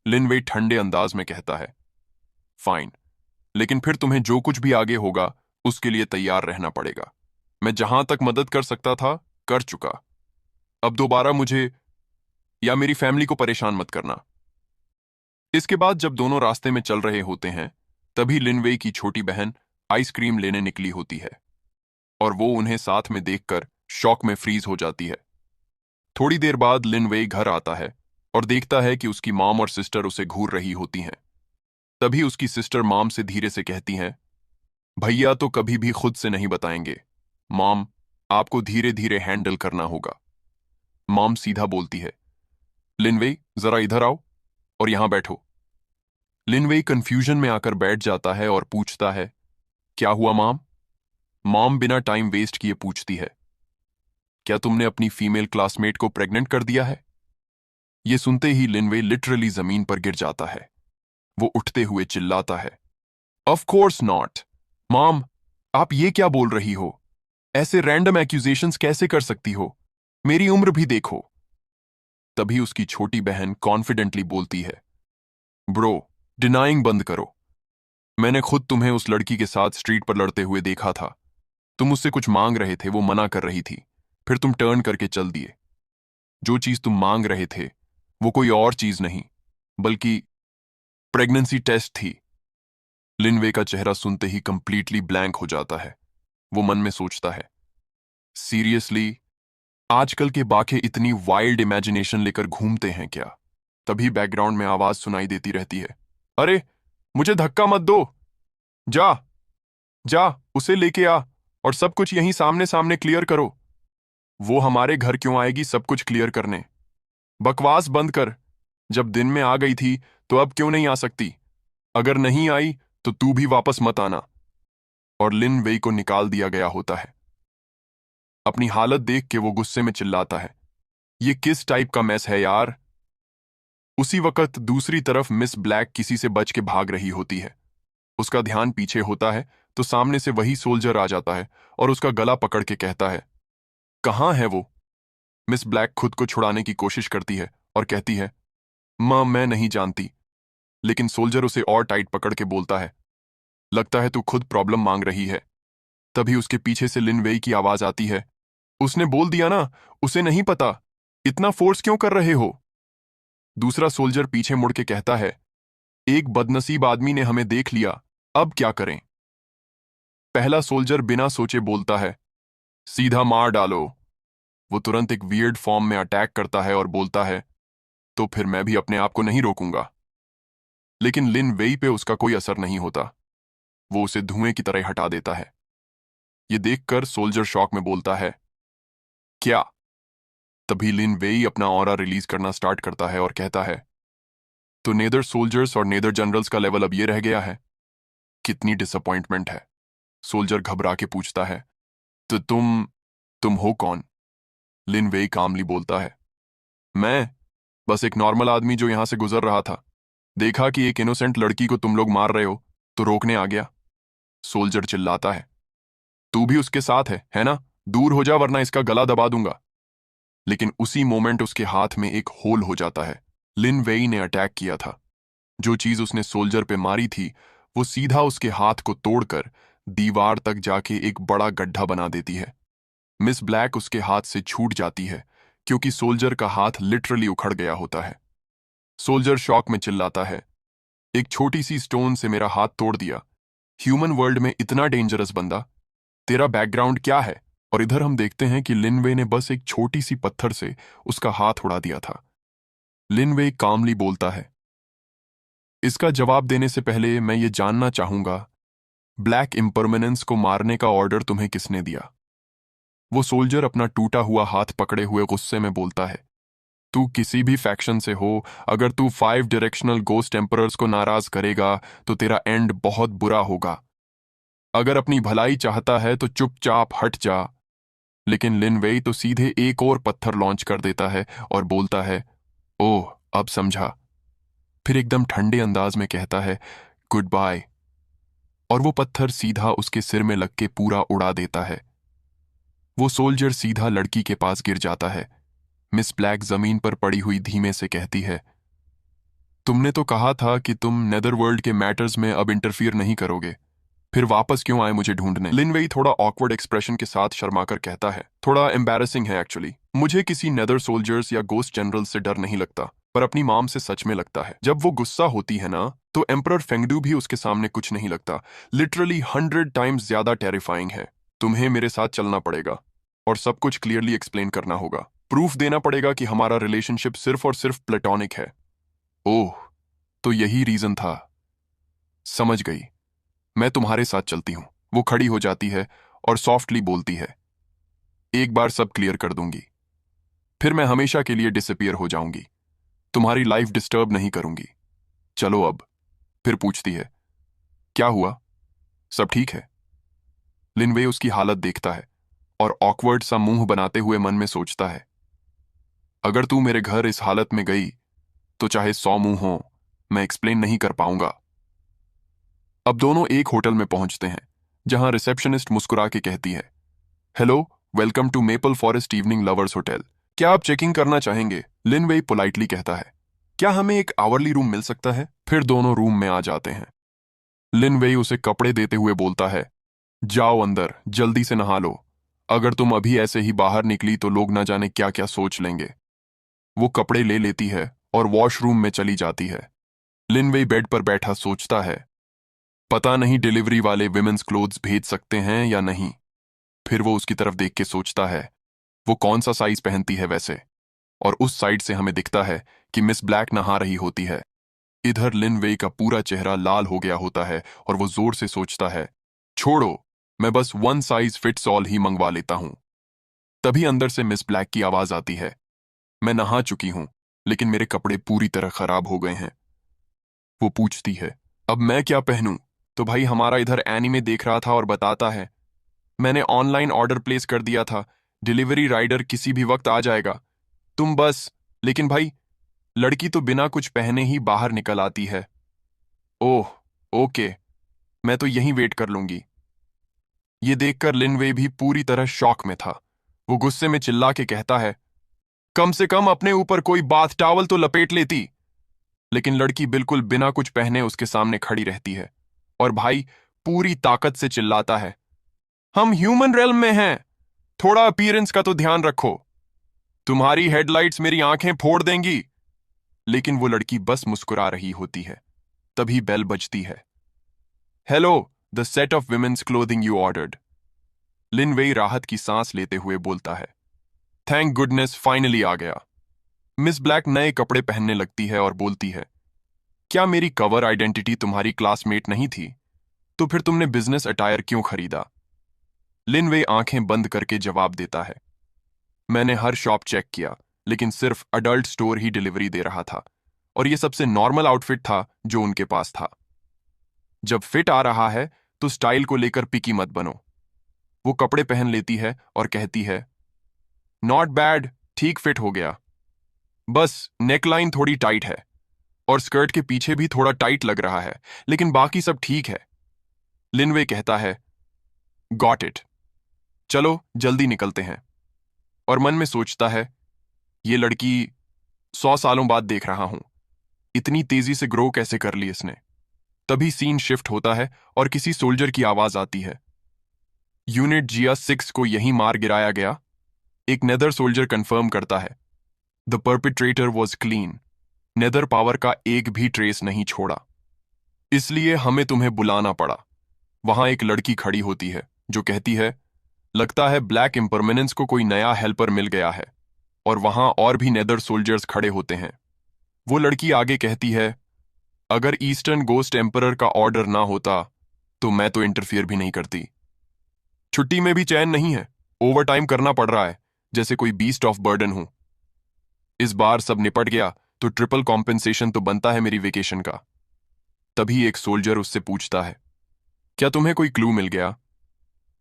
Speaker 1: लिनवेई ठंडे अंदाज में कहता है, फाइन, लेकिन फिर तुम्हें जो कुछ भी आगे होगा उसके लिए तैयार रहना पड़ेगा। मैं जहां तक मदद कर सकता था कर चुका। अब दोबारा मुझे या मेरी फैमिली को परेशान मत करना। इसके बाद जब दोनों रास्ते में चल रहे होते हैं तभी लिनवेई की छोटी बहन आइसक्रीम लेने निकली होती है और वो उन्हें साथ में देखकर शॉक में फ्रीज हो जाती है। थोड़ी देर बाद लिनवेई घर आता है और देखता है कि उसकी मॉम और सिस्टर उसे घूर रही होती हैं। तभी उसकी सिस्टर मॉम से धीरे से कहती हैं, भैया तो कभी भी खुद से नहीं बताएंगे। मॉम, आपको धीरे धीरे हैंडल करना होगा। मॉम सीधा बोलती है, लिनवेई जरा इधर आओ और यहां बैठो। लिनवेई कंफ्यूजन में आकर बैठ जाता है और पूछता है, क्या हुआ मॉम? मॉम बिना टाइम वेस्ट किए पूछती है, क्या तुमने अपनी फीमेल क्लासमेट को प्रेग्नेंट कर दिया है? ये सुनते ही लिनवेई लिटरली जमीन पर गिर जाता है। वो उठते हुए चिल्लाता है, ऑफ कोर्स नॉट। मॉम, आप ये क्या बोल रही हो? ऐसे रैंडम एक्यूजेशंस कैसे कर सकती हो? मेरी उम्र भी देखो। तभी उसकी छोटी बहन कॉन्फिडेंटली बोलती है, ब्रो, डिनाइंग बंद करो। मैंने खुद तुम्हें उस लड़की के साथ स्ट्रीट पर लड़ते हुए देखा था। तुम उससे कुछ मांग रहे थे, वो मना कर रही थी, फिर तुम टर्न करके चल दिए। जो चीज तुम मांग रहे थे वो कोई और चीज नहीं बल्कि प्रेगनेंसी टेस्ट थी। लिनवे का चेहरा सुनते ही कंप्लीटली ब्लैंक हो जाता है। वो मन में सोचता है, सीरियसली, आजकल के बाके इतनी वाइल्ड इमेजिनेशन लेकर घूमते हैं क्या? तभी बैकग्राउंड में आवाज सुनाई देती रहती है, अरे मुझे धक्का मत दो, जा जा उसे लेके आ और सब कुछ यहीं सामने सामने क्लियर करो। वो हमारे घर क्यों आएगी सब कुछ क्लियर करने? बकवास बंद कर। जब दिन में आ गई थी तो अब क्यों नहीं आ सकती? अगर नहीं आई तो तू भी वापस मत आना। और लिन वेई को निकाल दिया गया होता है। अपनी हालत देख के वो गुस्से में चिल्लाता है, ये किस टाइप का मैस है यार? उसी वक्त दूसरी तरफ मिस ब्लैक किसी से बच के भाग रही होती है। उसका ध्यान पीछे होता है तो सामने से वही सोल्जर आ जाता है और उसका गला पकड़ के कहता है, कहाँ है वो? मिस ब्लैक खुद को छुड़ाने की कोशिश करती है और कहती है, मां मैं नहीं जानती। लेकिन सोल्जर उसे और टाइट पकड़ के बोलता है, लगता है तू खुद प्रॉब्लम मांग रही है। तभी उसके पीछे से लिन वेई की आवाज आती है, उसने बोल दिया ना, उसे नहीं पता, इतना फोर्स क्यों कर रहे हो? दूसरा सोल्जर पीछे मुड़ के कहता है, एक बदनसीब आदमी ने हमें देख लिया, अब क्या करें? पहला सोल्जर बिना सोचे बोलता है, सीधा मार डालो। वो तुरंत एक वियर्ड फॉर्म में अटैक करता है और बोलता है, तो फिर मैं भी अपने आप को नहीं रोकूंगा। लेकिन लिन वेई पे उसका कोई असर नहीं होता। वो उसे धुएं की तरह हटा देता है। ये देखकर सोल्जर शॉक में बोलता है, क्या? तभी लिन वेई अपना ऑरा रिलीज करना स्टार्ट करता है और कहता है, तो नेदर सोल्जर्स और नेदर जनरल्स का लेवल अब ये रह गया है? कितनी डिसअपॉइंटमेंट है। सोल्जर घबरा के पूछता है, तो तुम हो कौन? लिन वेई कामली बोलता है, मैं बस एक नॉर्मल आदमी जो यहां से गुजर रहा था। देखा कि एक इनोसेंट लड़की को तुम लोग मार रहे हो तो रोकने आ गया। सोल्जर चिल्लाता है, तू भी उसके साथ है ना? दूर हो जा वरना इसका गला दबा दूंगा। लेकिन उसी मोमेंट उसके हाथ में एक होल हो जाता है। लिन वेई ने अटैक किया था। जो चीज उसने सोल्जर पे मारी थी वो सीधा उसके हाथ को तोड़कर दीवार तक जाके एक बड़ा गड्ढा बना देती है। मिस ब्लैक उसके हाथ से छूट जाती है क्योंकि सोल्जर का हाथ लिटरली उखड़ गया होता है। सोल्जर शॉक में चिल्लाता है, एक छोटी सी स्टोन से मेरा हाथ तोड़ दिया। ह्यूमन वर्ल्ड में इतना डेंजरस बंदा। तेरा बैकग्राउंड क्या है? और इधर हम देखते हैं कि लिनवे ने बस एक छोटी सी पत्थर से उसका हाथ उड़ा दिया था। लिनवे कामली बोलता है, इसका जवाब देने से पहले मैं ये जानना चाहूंगा, ब्लैक इम्परमानेंस को मारने का ऑर्डर तुम्हें किसने दिया? वो सोल्जर अपना टूटा हुआ हाथ पकड़े हुए गुस्से में बोलता है, तू किसी भी फैक्शन से हो, अगर तू 5 डायरेक्शनल गोस्ट एम्परर्स को नाराज करेगा तो तेरा एंड बहुत बुरा होगा। अगर अपनी भलाई चाहता है तो चुपचाप हट जा। लेकिन लिन वेई तो सीधे एक और पत्थर लॉन्च कर देता है और बोलता है, ओह अब समझा। फिर एकदम ठंडे अंदाज में कहता है, गुड बाय। और वो पत्थर सीधा उसके सिर में लग के पूरा उड़ा देता है। वो सोल्जर सीधा लड़की के पास गिर जाता है। मिस ब्लैक जमीन पर पड़ी हुई धीमे से कहती है, तुमने तो कहा था कि तुम नेदरवर्ल्ड के मैटर्स में अब इंटरफियर नहीं करोगे, फिर वापस क्यों आए मुझे ढूंढने? लिनवेई थोड़ा ऑकवर्ड एक्सप्रेशन के साथ शर्माकर कहता है, थोड़ा एम्बैरेसिंग है एक्चुअली। मुझे किसी नेदर सोल्जर्स या गोस्ट जनरल से डर नहीं लगता, पर अपनी माम से सच में लगता है। जब वो गुस्सा होती है ना, तो एम्परर फेंगडू भी उसके सामने कुछ नहीं लगता। लिटरली 100 टाइम्स ज्यादा टेरिफाइंग है। तुम्हें मेरे साथ चलना पड़ेगा और सब कुछ क्लियरली एक्सप्लेन करना होगा। प्रूफ देना पड़ेगा कि हमारा रिलेशनशिप सिर्फ और सिर्फ प्लेटोनिक है। ओह, तो यही रीजन था। समझ गई, मैं तुम्हारे साथ चलती हूं। वो खड़ी हो जाती है और सॉफ्टली बोलती है, एक बार सब क्लियर कर दूंगी, फिर मैं हमेशा के लिए डिसअपियर हो जाऊंगी। तुम्हारी लाइफ डिस्टर्ब नहीं करूंगी। चलो अब। फिर पूछती है, क्या हुआ, सब ठीक है? लिनवे उसकी हालत देखता है और ऑकवर्ड सा मुंह बनाते हुए मन में सोचता है, अगर तू मेरे घर इस हालत में गई तो चाहे 100 मुंह हो, मैं एक्सप्लेन नहीं कर पाऊंगा। अब दोनों एक होटल में पहुंचते हैं, जहां रिसेप्शनिस्ट मुस्कुरा के कहती है, hello, welcome to Maple Forest Evening Lovers Hotel. क्या आप चेकिंग करना चाहेंगे? लिनवे पोलाइटली कहता है, क्या हमें एक आवरली रूम मिल सकता है? फिर दोनों रूम में आ जाते हैं। लिनवे उसे कपड़े देते हुए बोलता है, जाओ अंदर, जल्दी से नहा लो। अगर तुम अभी ऐसे ही बाहर निकली तो लोग ना जाने क्या क्या सोच लेंगे। वो कपड़े ले लेती है और वॉशरूम में चली जाती है। लिनवे बेड पर बैठा सोचता है, पता नहीं डिलीवरी वाले विमेंस क्लोथ्स भेज सकते हैं या नहीं। फिर वो उसकी तरफ देख के सोचता है, वो कौन सा साइज पहनती है वैसे। और उस साइड से हमें दिखता है कि मिस ब्लैक नहा रही होती है। इधर लिन वेई का पूरा चेहरा लाल हो गया होता है और वो जोर से सोचता है, छोड़ो, मैं बस 1 साइज फिट्स ऑल ही मंगवा लेता हूं। तभी अंदर से मिस ब्लैक की आवाज आती है, मैं नहा चुकी हूं, लेकिन मेरे कपड़े पूरी तरह खराब हो गए हैं। वो पूछती है, अब मैं क्या पहनूं? तो भाई हमारा इधर एनीमे देख रहा था और बताता है, मैंने ऑनलाइन ऑर्डर प्लेस कर दिया था, डिलीवरी राइडर किसी भी वक्त आ जाएगा, तुम बस। लेकिन भाई, लड़की तो बिना कुछ पहने ही बाहर निकल आती है। ओह, ओके, मैं तो यहीं वेट कर लूंगी। ये देखकर लिनवे भी पूरी तरह शॉक में था। वो गुस्से में चिल्ला के कहता है, कम से कम अपने ऊपर कोई बाथ टॉवल तो लपेट लेती। लेकिन लड़की बिल्कुल बिना कुछ पहने उसके सामने खड़ी रहती है और भाई पूरी ताकत से चिल्लाता है, हम ह्यूमन रेल्म में हैं, थोड़ा अपीयरेंस का तो ध्यान रखो, तुम्हारी हेडलाइट्स मेरी आंखें फोड़ देंगी। लेकिन वो लड़की बस मुस्कुरा रही होती है। तभी बेल बजती है। Hello, the set of women's clothing you ordered. Lin Wei राहत की सांस लेते हुए बोलता है, थैंक गुडनेस, फाइनली आ गया। मिस ब्लैक नए कपड़े पहनने लगती है और बोलती है, क्या मेरी कवर आइडेंटिटी तुम्हारी क्लासमेट नहीं थी? तो फिर तुमने बिजनेस अटायर क्यों खरीदा? लिनवे आंखें बंद करके जवाब देता है, मैंने हर शॉप चेक किया, लेकिन सिर्फ अडल्ट स्टोर ही डिलीवरी दे रहा था और यह सबसे नॉर्मल आउटफिट था जो उनके पास था। जब फिट आ रहा है तो स्टाइल को लेकर पिकी मत बनो। वो कपड़े पहन लेती है और कहती है, नॉट बैड, ठीक फिट हो गया, बस नेकलाइन थोड़ी टाइट है और स्कर्ट के पीछे भी थोड़ा टाइट लग रहा है, लेकिन बाकी सब ठीक है। लिनवे कहता है, गॉट इट, चलो जल्दी निकलते हैं। और मन में सोचता है, ये लड़की 100 सालों बाद देख रहा हूं, इतनी तेजी से ग्रो कैसे कर ली इसने। तभी सीन शिफ्ट होता है और किसी सोल्जर की आवाज आती है, यूनिट जिया 6 को यहीं मार गिराया गया। एक नेदर सोल्जर कंफर्म करता है, the perpetrator was clean, nether power का एक भी ट्रेस नहीं छोड़ा, इसलिए हमें तुम्हें बुलाना पड़ा। वहां एक लड़की खड़ी होती है जो कहती है, लगता है ब्लैक इम्परमेनेंस को कोई नया हेल्पर मिल गया है और वहां और भी नेदर सोल्जर्स खड़े होते हैं। वो लड़की आगे कहती है, अगर ईस्टर्न गोस्ट एम्परर का ऑर्डर ना होता तो मैं तो इंटरफियर भी नहीं करती। छुट्टी में भी चैन नहीं है, ओवर टाइम करना पड़ रहा है, जैसे कोई बीस्ट ऑफ बर्डन हूं। इस बार सब निपट गया तो ट्रिपल कॉम्पेंसेशन तो बनता है मेरी वेकेशन का। तभी एक सोल्जर उससे पूछता है, क्या तुम्हें कोई क्लू मिल गया?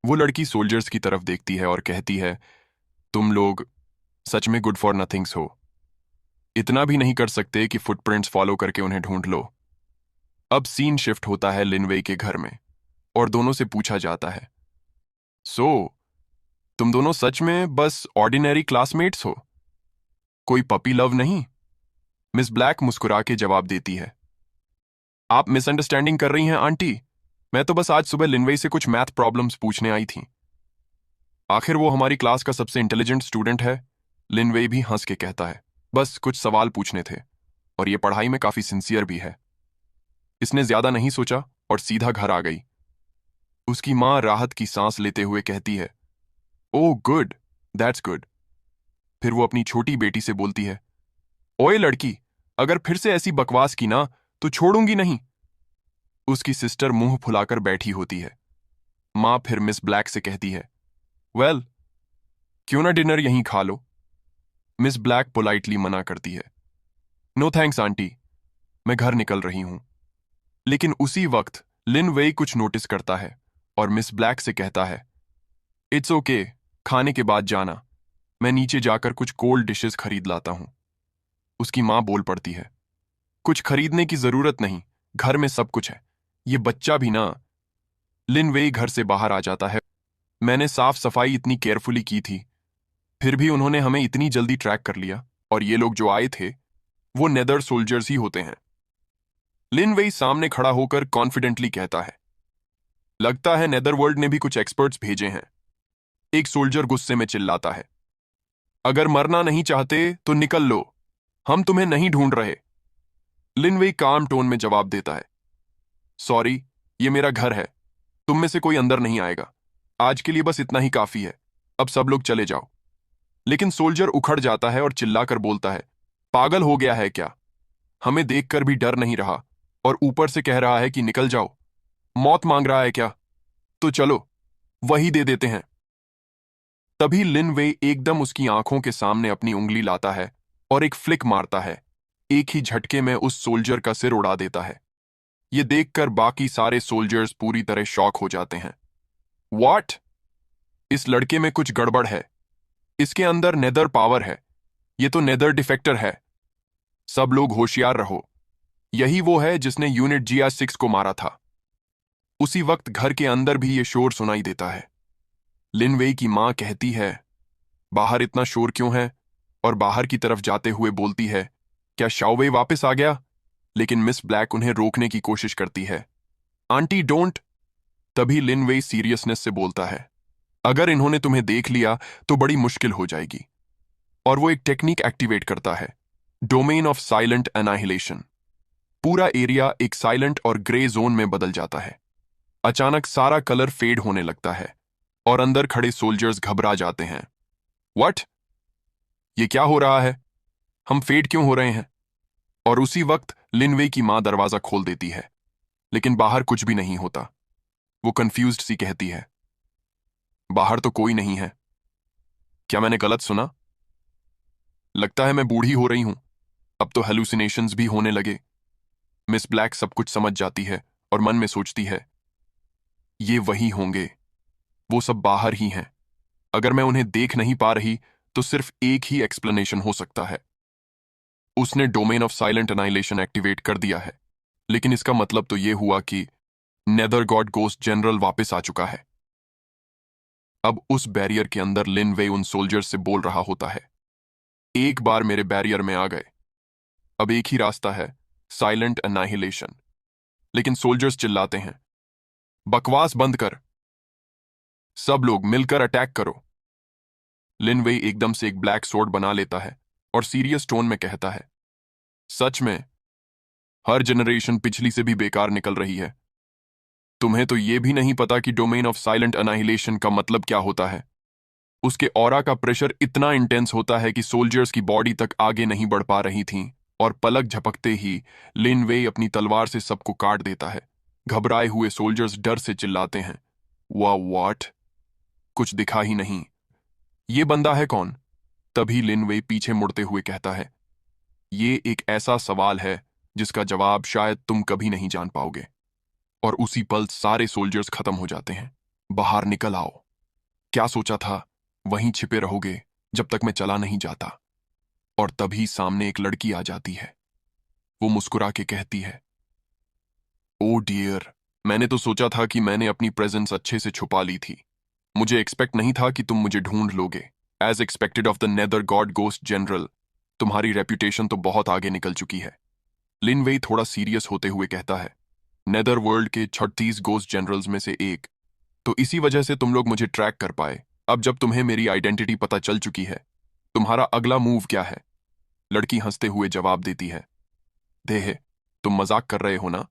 Speaker 1: वो लड़की सोल्जर्स की तरफ देखती है और कहती है, तुम लोग सच में गुड फॉर नथिंग्स हो। इतना भी नहीं कर सकते कि फुटप्रिंट्स फॉलो करके उन्हें ढूंढ लो। अब सीन शिफ्ट होता है लिनवेई के घर में और दोनों से पूछा जाता है, सो तुम दोनों सच में बस ऑर्डिनरी क्लासमेट्स हो? कोई पपी लव नहीं? मिस ब्लैक मुस्कुरा के जवाब देती है, आप मिसअंडरस्टैंडिंग कर रही हैं आंटी। मैं तो बस आज सुबह लिनवेई से कुछ मैथ प्रॉब्लम्स पूछने आई थी। आखिर वो हमारी क्लास का सबसे इंटेलिजेंट स्टूडेंट है। लिनवेई भी हंस के कहता है, बस कुछ सवाल पूछने थे और ये पढ़ाई में काफी सिंसियर भी है। इसने ज्यादा नहीं सोचा और सीधा घर आ गई। उसकी मां राहत की सांस लेते हुए कहती है, ओह गुड, दैट्स गुड। फिर वो अपनी छोटी बेटी से बोलती है, ओए लड़की, अगर फिर से ऐसी बकवास की ना तो छोड़ूंगी नहीं। उसकी सिस्टर मुंह फुलाकर बैठी होती है। मां फिर मिस ब्लैक से कहती है, वेल, क्यों ना डिनर यहीं खा लो? मिस ब्लैक पोलाइटली मना करती है, नो थैंक्स आंटी, मैं घर निकल रही हूं। लेकिन उसी वक्त लिन वेई कुछ नोटिस करता है और मिस ब्लैक से कहता है, इट्स ओके, खाने के बाद जाना, मैं नीचे जाकर कुछ कोल्ड डिशेस खरीद लाता हूं। उसकी मां बोल पड़ती है, कुछ खरीदने की जरूरत नहीं, घर में सब कुछ है, ये बच्चा भी ना। लिन वेई घर से बाहर आ जाता है। मैंने साफ सफाई इतनी केयरफुली की थी, फिर भी उन्होंने हमें इतनी जल्दी ट्रैक कर लिया, और ये लोग जो आए थे वो नेदर सोल्जर्स ही होते हैं। लिन वेई सामने खड़ा होकर कॉन्फिडेंटली कहता है, लगता है नेदरवर्ल्ड ने भी कुछ एक्सपर्ट्स भेजे हैं। एक सोल्जर गुस्से में चिल्लाता है, अगर मरना नहीं चाहते तो निकल लो, हम तुम्हें नहीं ढूंढ रहे। लिन वेई काम टोन में जवाब देता है, सॉरी, ये मेरा घर है, तुम में से कोई अंदर नहीं आएगा। आज के लिए बस इतना ही काफी है, अब सब लोग चले जाओ। लेकिन सोल्जर उखड़ जाता है और चिल्लाकर बोलता है, पागल हो गया है क्या? हमें देखकर भी डर नहीं रहा और ऊपर से कह रहा है कि निकल जाओ। मौत मांग रहा है क्या? तो चलो, वही दे देते हैं। तभी लिन वे एकदम उसकी आंखों के सामने अपनी उंगली लाता है और एक फ्लिक मारता है। एक ही झटके में उस सोल्जर का सिर उड़ा देता है। ये देखकर बाकी सारे सोल्जर्स पूरी तरह शॉक हो जाते हैं। व्हाट? इस लड़के में कुछ गड़बड़ है। इसके अंदर नेदर पावर है। ये तो नेदर डिफेक्टर है। सब लोग होशियार रहो। यही वो है जिसने यूनिट GR6 को मारा था। उसी वक्त घर के अंदर भी ये शोर सुनाई देता है। लिन वेई की मां कहती है, बाहर इतना शोर क्यों है? और बाहर की तरफ जाते हुए बोलती है, क्या शाओवेई वापस आ गया? लेकिन मिस ब्लैक उन्हें रोकने की कोशिश करती है। Aunty don't. तभी लिन वेई सीरियसनेस से बोलता है, अगर इन्होंने तुम्हें देख लिया तो बड़ी मुश्किल हो जाएगी। और वो एक टेक्निक एक्टिवेट करता है, डोमेन ऑफ साइलेंट एनाहिलेशन। पूरा एरिया एक साइलेंट और ग्रे जोन में बदल जाता है। अचानक सारा कलर फेड होने लगता है और अंदर खड़े सोल्जर्स घबरा जाते हैं। व्हाट? ये क्या हो रहा है? हम फेड क्यों हो रहे हैं? और उसी वक्त लिनवे की मां दरवाजा खोल देती है, लेकिन बाहर कुछ भी नहीं होता। वो कंफ्यूज्ड सी कहती है, बाहर तो कोई नहीं है। क्या मैंने गलत सुना? लगता है मैं बूढ़ी हो रही हूं। अब तो हेलुसिनेशंस भी होने लगे। मिस ब्लैक सब कुछ समझ जाती है और मन में सोचती है, ये वही होंगे, वो सब बाहर ही हैं। अगर मैं उन्हें देख नहीं पा रही तो सिर्फ एक ही एक्सप्लेनेशन हो सकता है, उसने domain of silent annihilation activate कर दिया है। लेकिन इसका मतलब तो यह हुआ कि नेदर गॉड गोस्ट जनरल वापस आ चुका है। अब उस बैरियर के अंदर लिन वे उन सोल्जर्स से बोल रहा होता है, एक बार मेरे बैरियर में आ गए, अब एक ही रास्ता है, साइलेंट एनाइलेशन। लेकिन सोल्जर्स चिल्लाते हैं, बकवास बंद कर, सब लोग मिलकर अटैक करो। लिन वे एकदम से एक ब्लैक सोर्ड बना लेता है और सीरियस टोन में कहता है, सच में हर जनरेशन पिछली से भी बेकार निकल रही है। तुम्हें तो ये भी नहीं पता कि डोमेन ऑफ साइलेंट अनाहिलेशन का मतलब क्या होता है। उसके ऑरा का प्रेशर इतना इंटेंस होता है कि सोल्जर्स की बॉडी तक आगे नहीं बढ़ पा रही थीं, और पलक झपकते ही लिन वेई अपनी तलवार से सबको काट देता है। घबराए हुए सोल्जर्स डर से चिल्लाते हैं, वाह व्हाट, कुछ दिखा ही नहीं, ये बंदा है कौन? तभी लिन वेई पीछे मुड़ते हुए कहता है, ये एक ऐसा सवाल है जिसका जवाब शायद तुम कभी नहीं जान पाओगे। और उसी पल सारे सोल्जर्स खत्म हो जाते हैं। बाहर निकल आओ। क्या सोचा था, वहीं छिपे रहोगे जब तक मैं चला नहीं जाता? और तभी सामने एक लड़की आ जाती है। वो मुस्कुरा के कहती है, ओ डियर, मैंने तो सोचा था कि मैंने अपनी प्रेजेंस अच्छे से छुपा ली थी। मुझे एक्सपेक्ट नहीं था कि तुम मुझे ढूंढ लोगे। As expected of the nether god ghost general, तुम्हारी रेप्यूटेशन तो बहुत आगे निकल चुकी है। लिन वेई थोड़ा सीरियस होते हुए कहता है, नेदर वर्ल्ड के 36 गोस्ट जनरल्स में से एक, तो इसी वजह से तुम लोग मुझे ट्रैक कर पाए। अब जब तुम्हें मेरी आइडेंटिटी पता चल चुकी है, तुम्हारा अगला मूव क्या है? लड़की हंसते हुए जवाब देती है, देह, तुम मजाक कर रहे हो ना?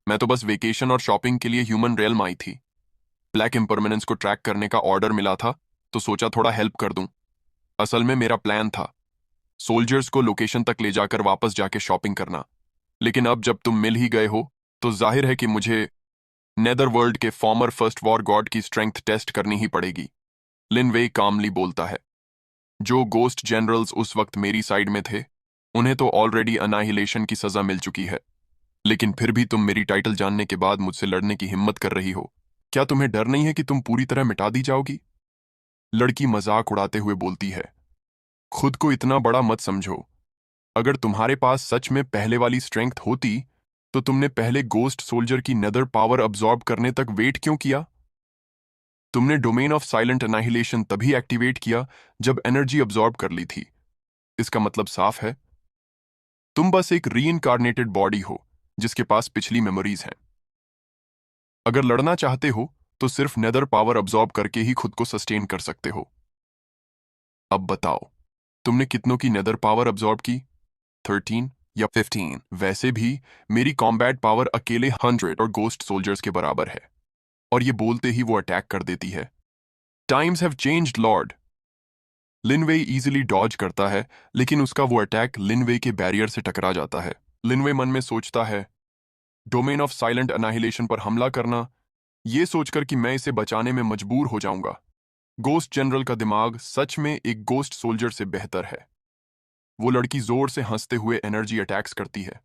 Speaker 1: मैं तो बस वेकेशन और शॉपिंग के लिए ह्यूमन रियल्म आई थी। ब्लैक इम्परमानेंस को ट्रैक करने का ऑर्डर मिला था, तो सोचा थोड़ा हेल्प कर दूं। असल में मेरा प्लान था सोल्जर्स को लोकेशन तक ले जाकर वापस जाके शॉपिंग करना। लेकिन अब जब तुम मिल ही गए हो, तो जाहिर है कि मुझे नेदरवर्ल्ड के फॉर्मर फर्स्ट वॉर गॉड की स्ट्रेंथ टेस्ट करनी ही पड़ेगी। लिन वेई कामली बोलता है, जो गोस्ट जनरल्स उस वक्त मेरी साइड में थे, उन्हें तो ऑलरेडी अनाहिलेशन की सजा मिल चुकी है। लेकिन फिर भी तुम मेरी टाइटल जानने के बाद मुझसे लड़ने की हिम्मत कर रही हो। क्या तुम्हें डर नहीं है कि तुम पूरी तरह मिटा दी जाओगी? लड़की मजाक उड़ाते हुए बोलती है, खुद को इतना बड़ा मत समझो। अगर तुम्हारे पास सच में पहले वाली स्ट्रेंथ होती, तो तुमने पहले गोस्ट सोल्जर की नेदर पावर अब्सॉर्ब करने तक वेट क्यों किया? तुमने डोमेन ऑफ साइलेंट अनाहिलेशन तभी एक्टिवेट किया जब एनर्जी अब्सॉर्ब कर ली थी। इसका मतलब साफ है, तुम बस एक रीइंकार्नेटेड बॉडी हो जिसके पास पिछली मेमोरीज हैं। अगर लड़ना चाहते हो तो सिर्फ नेदर पावर अब्सॉर्ब करके ही खुद को सस्टेन कर सकते हो। अब बताओ, तुमने कितनों की नेदर पावर अब्सॉर्ब की? 13 या 15? वैसे भी मेरी कॉम्बैट पावर अकेले 100 और गोस्ट सोल्जर्स के बराबर है। और ये बोलते ही वो अटैक कर देती है। Times have changed lord. Lin Wei easily dodge करता है, लेकिन उसका वो अटैक लिनवे के बैरियर से टकरा जाता है। लिनवे मन में सोचता है, डोमेन ऑफ साइलेंट अनाहिलेशन पर हमला करना, ये सोचकर कि मैं इसे बचाने में मजबूर हो जाऊंगा। गोस्ट जनरल का दिमाग सच में एक गोस्ट सोल्जर से बेहतर है। वो लड़की जोर से हंसते हुए एनर्जी अटैक्स करती है।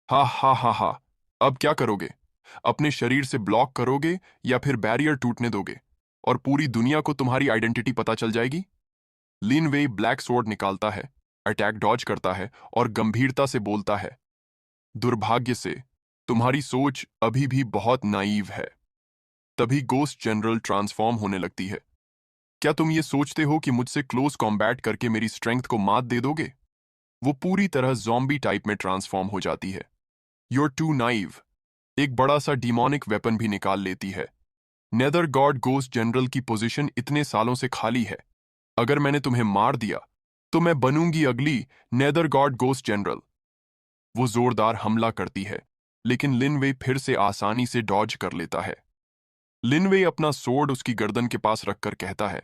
Speaker 1: हा हा हा हा, अब क्या करोगे? अपने शरीर से ब्लॉक करोगे या फिर बैरियर टूटने दोगे और पूरी दुनिया को तुम्हारी आइडेंटिटी पता चल जाएगी? लिन वेई ब्लैक स्वॉर्ड निकालता है, अटैक डॉज करता है और गंभीरता से बोलता है, दुर्भाग्य से तुम्हारी सोच अभी भी बहुत नाइव है। तभी गोस्ट जनरल ट्रांसफॉर्म होने लगती है। क्या तुम ये सोचते हो कि मुझसे क्लोज कॉम्बैट करके मेरी स्ट्रेंथ को मात दे दोगे? वो पूरी तरह ज़ॉम्बी टाइप में ट्रांसफॉर्म हो जाती है। You're too naive. एक बड़ा सा डिमोनिक वेपन भी निकाल लेती है। नेदर गॉड गोस्ट जनरल की पोजीशन इतने सालों से खाली है। अगर मैंने तुम्हें मार दिया, तो मैं बनूंगी अगली नेदर गॉड गोस्ट जनरल। वो जोरदार हमला करती है, लेकिन लिनवे फिर से आसानी से डॉज कर लेता है। लिनवे अपना सोर्ड उसकी गर्दन के पास रखकर कहता है,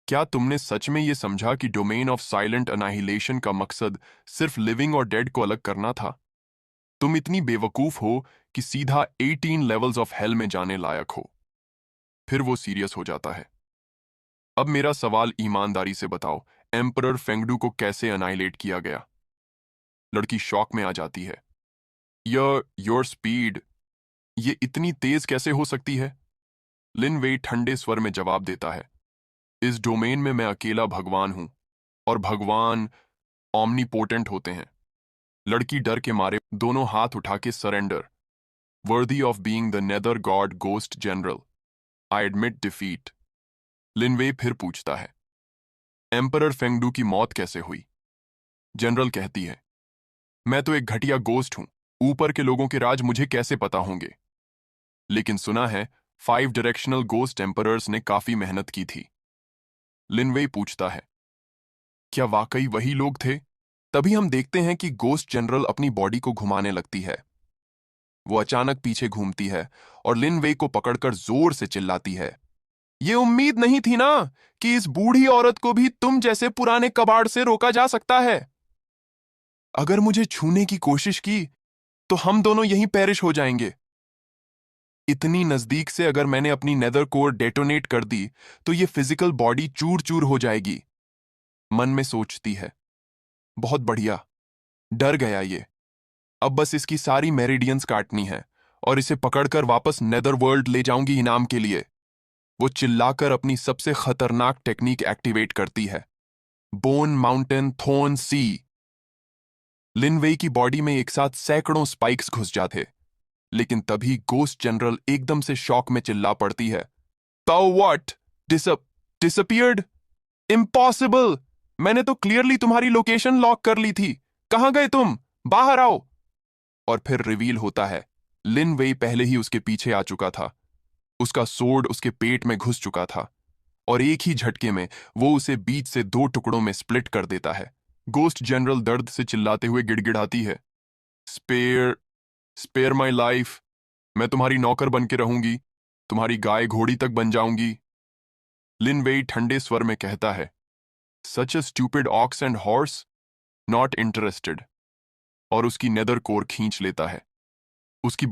Speaker 1: क्या तुमने सच में ये समझा कि डोमेन ऑफ साइलेंट अनाहिलेशन का मकसद सिर्फ लिविंग और डेड को अलग करना था? तुम इतनी बेवकूफ हो कि सीधा 18 लेवल्स ऑफ हेल में जाने लायक हो। फिर वो सीरियस हो जाता है। अब मेरा सवाल ईमानदारी से बताओ, एम्परर फेंगडू को कैसे अनाइलेट किया गया? लड़की शॉक में आ जाती है। योर स्पीड, ये इतनी तेज कैसे हो सकती है? लिन वेई ठंडे स्वर में जवाब देता है, इस डोमेन में मैं अकेला भगवान हूं, और भगवान ऑमनीपोटेंट होते हैं। लड़की डर के मारे दोनों हाथ उठा के surrender, worthy of being the nether god ghost general, I admit defeat. Lin Wei फिर पूछता है, एम्परर फेंगडू की मौत कैसे हुई? जनरल कहती है, मैं तो एक घटिया गोस्ट हूं, ऊपर के लोगों के राज मुझे कैसे पता होंगे? लेकिन सुना है 5 डायरेक्शनल गोस्ट एम्परर्स ने काफी मेहनत की थी। लिनवे पूछता है, क्या वाकई वही लोग थे? तभी हम देखते हैं कि गोस्ट जनरल अपनी बॉडी को घुमाने लगती है। वो अचानक पीछे घूमती है और लिन वेई को पकड़कर जोर से चिल्लाती है, ये उम्मीद नहीं थी ना कि इस बूढ़ी औरत को भी तुम जैसे पुराने कबाड़ से रोका जा सकता है। अगर मुझे छूने की कोशिश की तो हम दोनों यहीं पेरिश हो जाएंगे। इतनी नजदीक से अगर मैंने अपनी नेदर कोर डेटोनेट कर दी तो ये फिजिकल बॉडी चूर चूर हो जाएगी। मन में सोचती है, बहुत बढ़िया, डर गया ये। अब बस इसकी सारी मेरिडियंस काटनी है और इसे पकड़कर वापस नेदर वर्ल्ड ले जाऊंगी इनाम के लिए। वो चिल्लाकर अपनी सबसे खतरनाक टेक्निक एक्टिवेट करती है, बोन माउंटेन थोर्न सी। लिनवेई की बॉडी में एक साथ सैकड़ों स्पाइक्स घुस जाते, लेकिन तभी गोस्ट जनरल एकदम से शॉक में चिल्ला पड़ती है, ताओ व्हाट, डिसअपियर्ड, इम्पॉसिबल, मैंने तो क्लियरली तुम्हारी लोकेशन लॉक कर ली थी, कहां गए तुम, बाहर आओ। और फिर रिवील होता है, लिन वेई पहले ही उसके पीछे आ चुका था। उसका सोर्ड उसके पेट में घुस चुका था और एक ही झटके में वो उसे बीच से 2 टुकड़ों में स्प्लिट कर देता है। गोस्ट जनरल दर्द से चिल्लाते हुए गिड़गिड़ाती है, स्पेयर स्पेयर माई लाइफ, मैं तुम्हारी नौकर बन के रहूंगी, तुम्हारी गाय घोड़ी तक बन जाऊंगी। लिन वेई ठंडे स्वर में कहता है, such a stupid ox and horse, not interested, और उसकी नेदर कोर खींच लेता है। उसकी